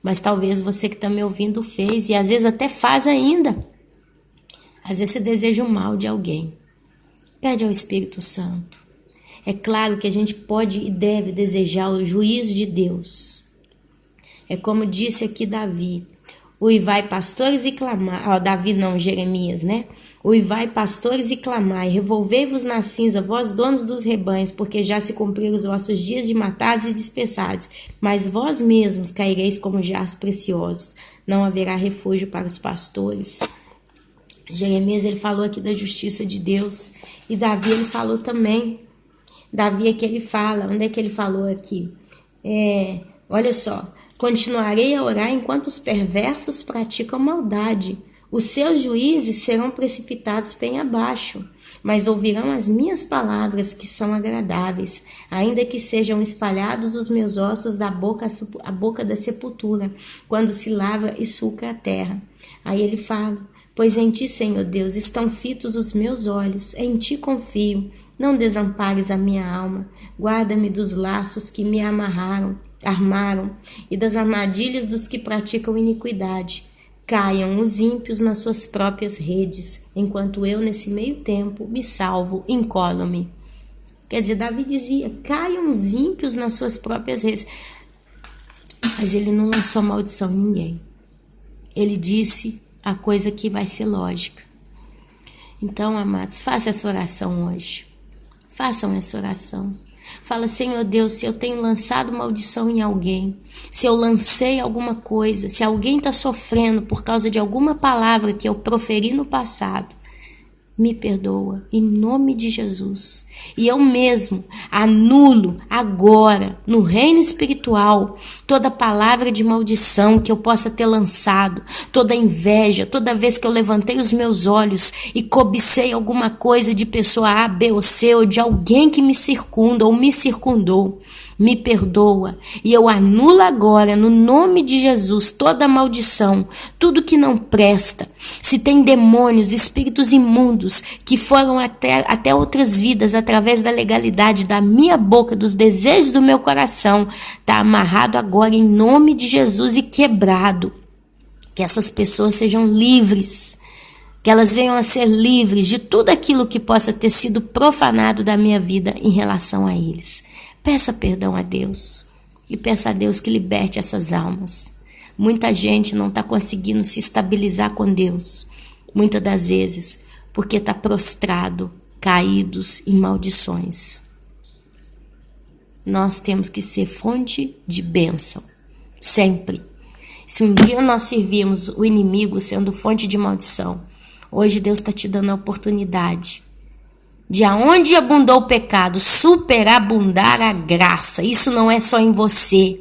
Mas talvez você que está me ouvindo fez, e às vezes até faz ainda. Às vezes você deseja o mal de alguém. Pede ao Espírito Santo. É claro que a gente pode e deve desejar o juízo de Deus. É como disse aqui Davi. Uivai pastores e clamai. Davi não, Jeremias, né? Uivai pastores e clamai. Revolvei-vos na cinza, vós donos dos rebanhos, porque já se cumpriram os vossos dias de matados e dispersados. Mas vós mesmos caireis como jarros preciosos. Não haverá refúgio para os pastores. Jeremias, ele falou aqui da justiça de Deus. E Davi, ele falou também. Davi aqui, ele fala. Onde é que ele falou aqui? Olha só. Continuarei a orar enquanto os perversos praticam maldade. Os seus juízes serão precipitados bem abaixo, mas ouvirão as minhas palavras que são agradáveis, ainda que sejam espalhados os meus ossos da boca à boca da sepultura, quando se lava e sulca a terra. Aí ele fala, pois em ti, Senhor Deus, estão fitos os meus olhos, em ti confio, não desampares a minha alma, guarda-me dos laços que me armaram e das armadilhas dos que praticam iniquidade. Caiam os ímpios nas suas próprias redes, enquanto eu, nesse meio tempo, me salvo, encolo-me. Quer dizer, Davi dizia, caiam os ímpios nas suas próprias redes. Mas ele não lançou maldição em ninguém. Ele disse a coisa que vai ser lógica. Então, amados, faça essa oração hoje. Façam essa oração. Fala, Senhor Deus, se eu tenho lançado maldição em alguém, se eu lancei alguma coisa, se alguém está sofrendo por causa de alguma palavra que eu proferi no passado, me perdoa, em nome de Jesus. E eu mesmo anulo agora, no reino espiritual, toda palavra de maldição que eu possa ter lançado, toda inveja, toda vez que eu levantei os meus olhos e cobicei alguma coisa de pessoa A, B ou C, ou de alguém que me circunda ou me circundou. Me perdoa, e eu anulo agora, no nome de Jesus, toda maldição, tudo que não presta. Se tem demônios, espíritos imundos, que foram até outras vidas, através da legalidade da minha boca, dos desejos do meu coração, está amarrado agora em nome de Jesus e quebrado. Que essas pessoas sejam livres, que elas venham a ser livres de tudo aquilo que possa ter sido profanado da minha vida em relação a eles. Peça perdão a Deus e peça a Deus que liberte essas almas. Muita gente não está conseguindo se estabilizar com Deus, muitas das vezes, porque está prostrado, caídos em maldições. Nós temos que ser fonte de bênção, sempre. Se um dia nós servirmos o inimigo sendo fonte de maldição, hoje Deus está te dando a oportunidade de aonde abundou o pecado, superabundar a graça. Isso não é só em você,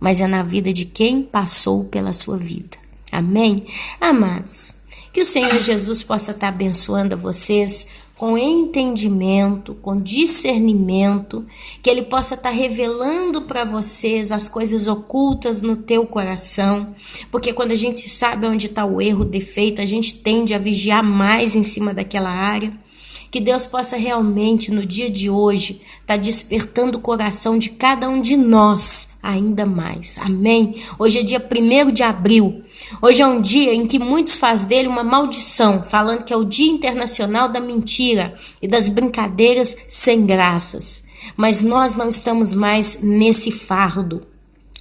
mas é na vida de quem passou pela sua vida. Amém? Amados, que o Senhor Jesus possa estar abençoando vocês com entendimento, com discernimento, que Ele possa estar revelando para vocês as coisas ocultas no teu coração, porque quando a gente sabe onde está o erro, o defeito, a gente tende a vigiar mais em cima daquela área. Que Deus possa realmente, no dia de hoje, estar despertando o coração de cada um de nós ainda mais. Amém? Hoje é dia 1º de abril. Hoje é um dia em que muitos fazem dele uma maldição, falando que é o Dia Internacional da Mentira e das brincadeiras sem graças. Mas nós não estamos mais nesse fardo,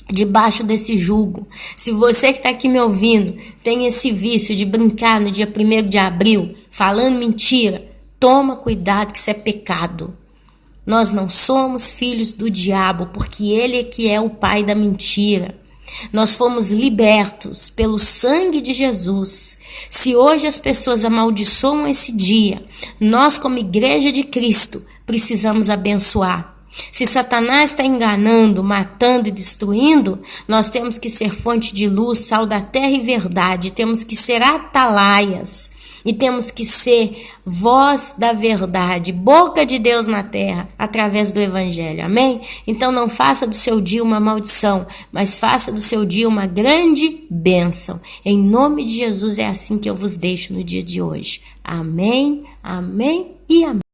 debaixo desse jugo. Se você que está aqui me ouvindo tem esse vício de brincar no dia 1º de abril, falando mentira, toma cuidado que isso é pecado. Nós não somos filhos do diabo, porque ele é que é o pai da mentira. Nós fomos libertos pelo sangue de Jesus. Se hoje as pessoas amaldiçoam esse dia, nós como igreja de Cristo precisamos abençoar. Se Satanás está enganando, matando e destruindo, nós temos que ser fonte de luz, sal da terra e verdade. Temos que ser atalaias. E temos que ser voz da verdade, boca de Deus na terra, através do Evangelho. Amém? Então não faça do seu dia uma maldição, mas faça do seu dia uma grande bênção. Em nome de Jesus é assim que eu vos deixo no dia de hoje. Amém, amém e amém.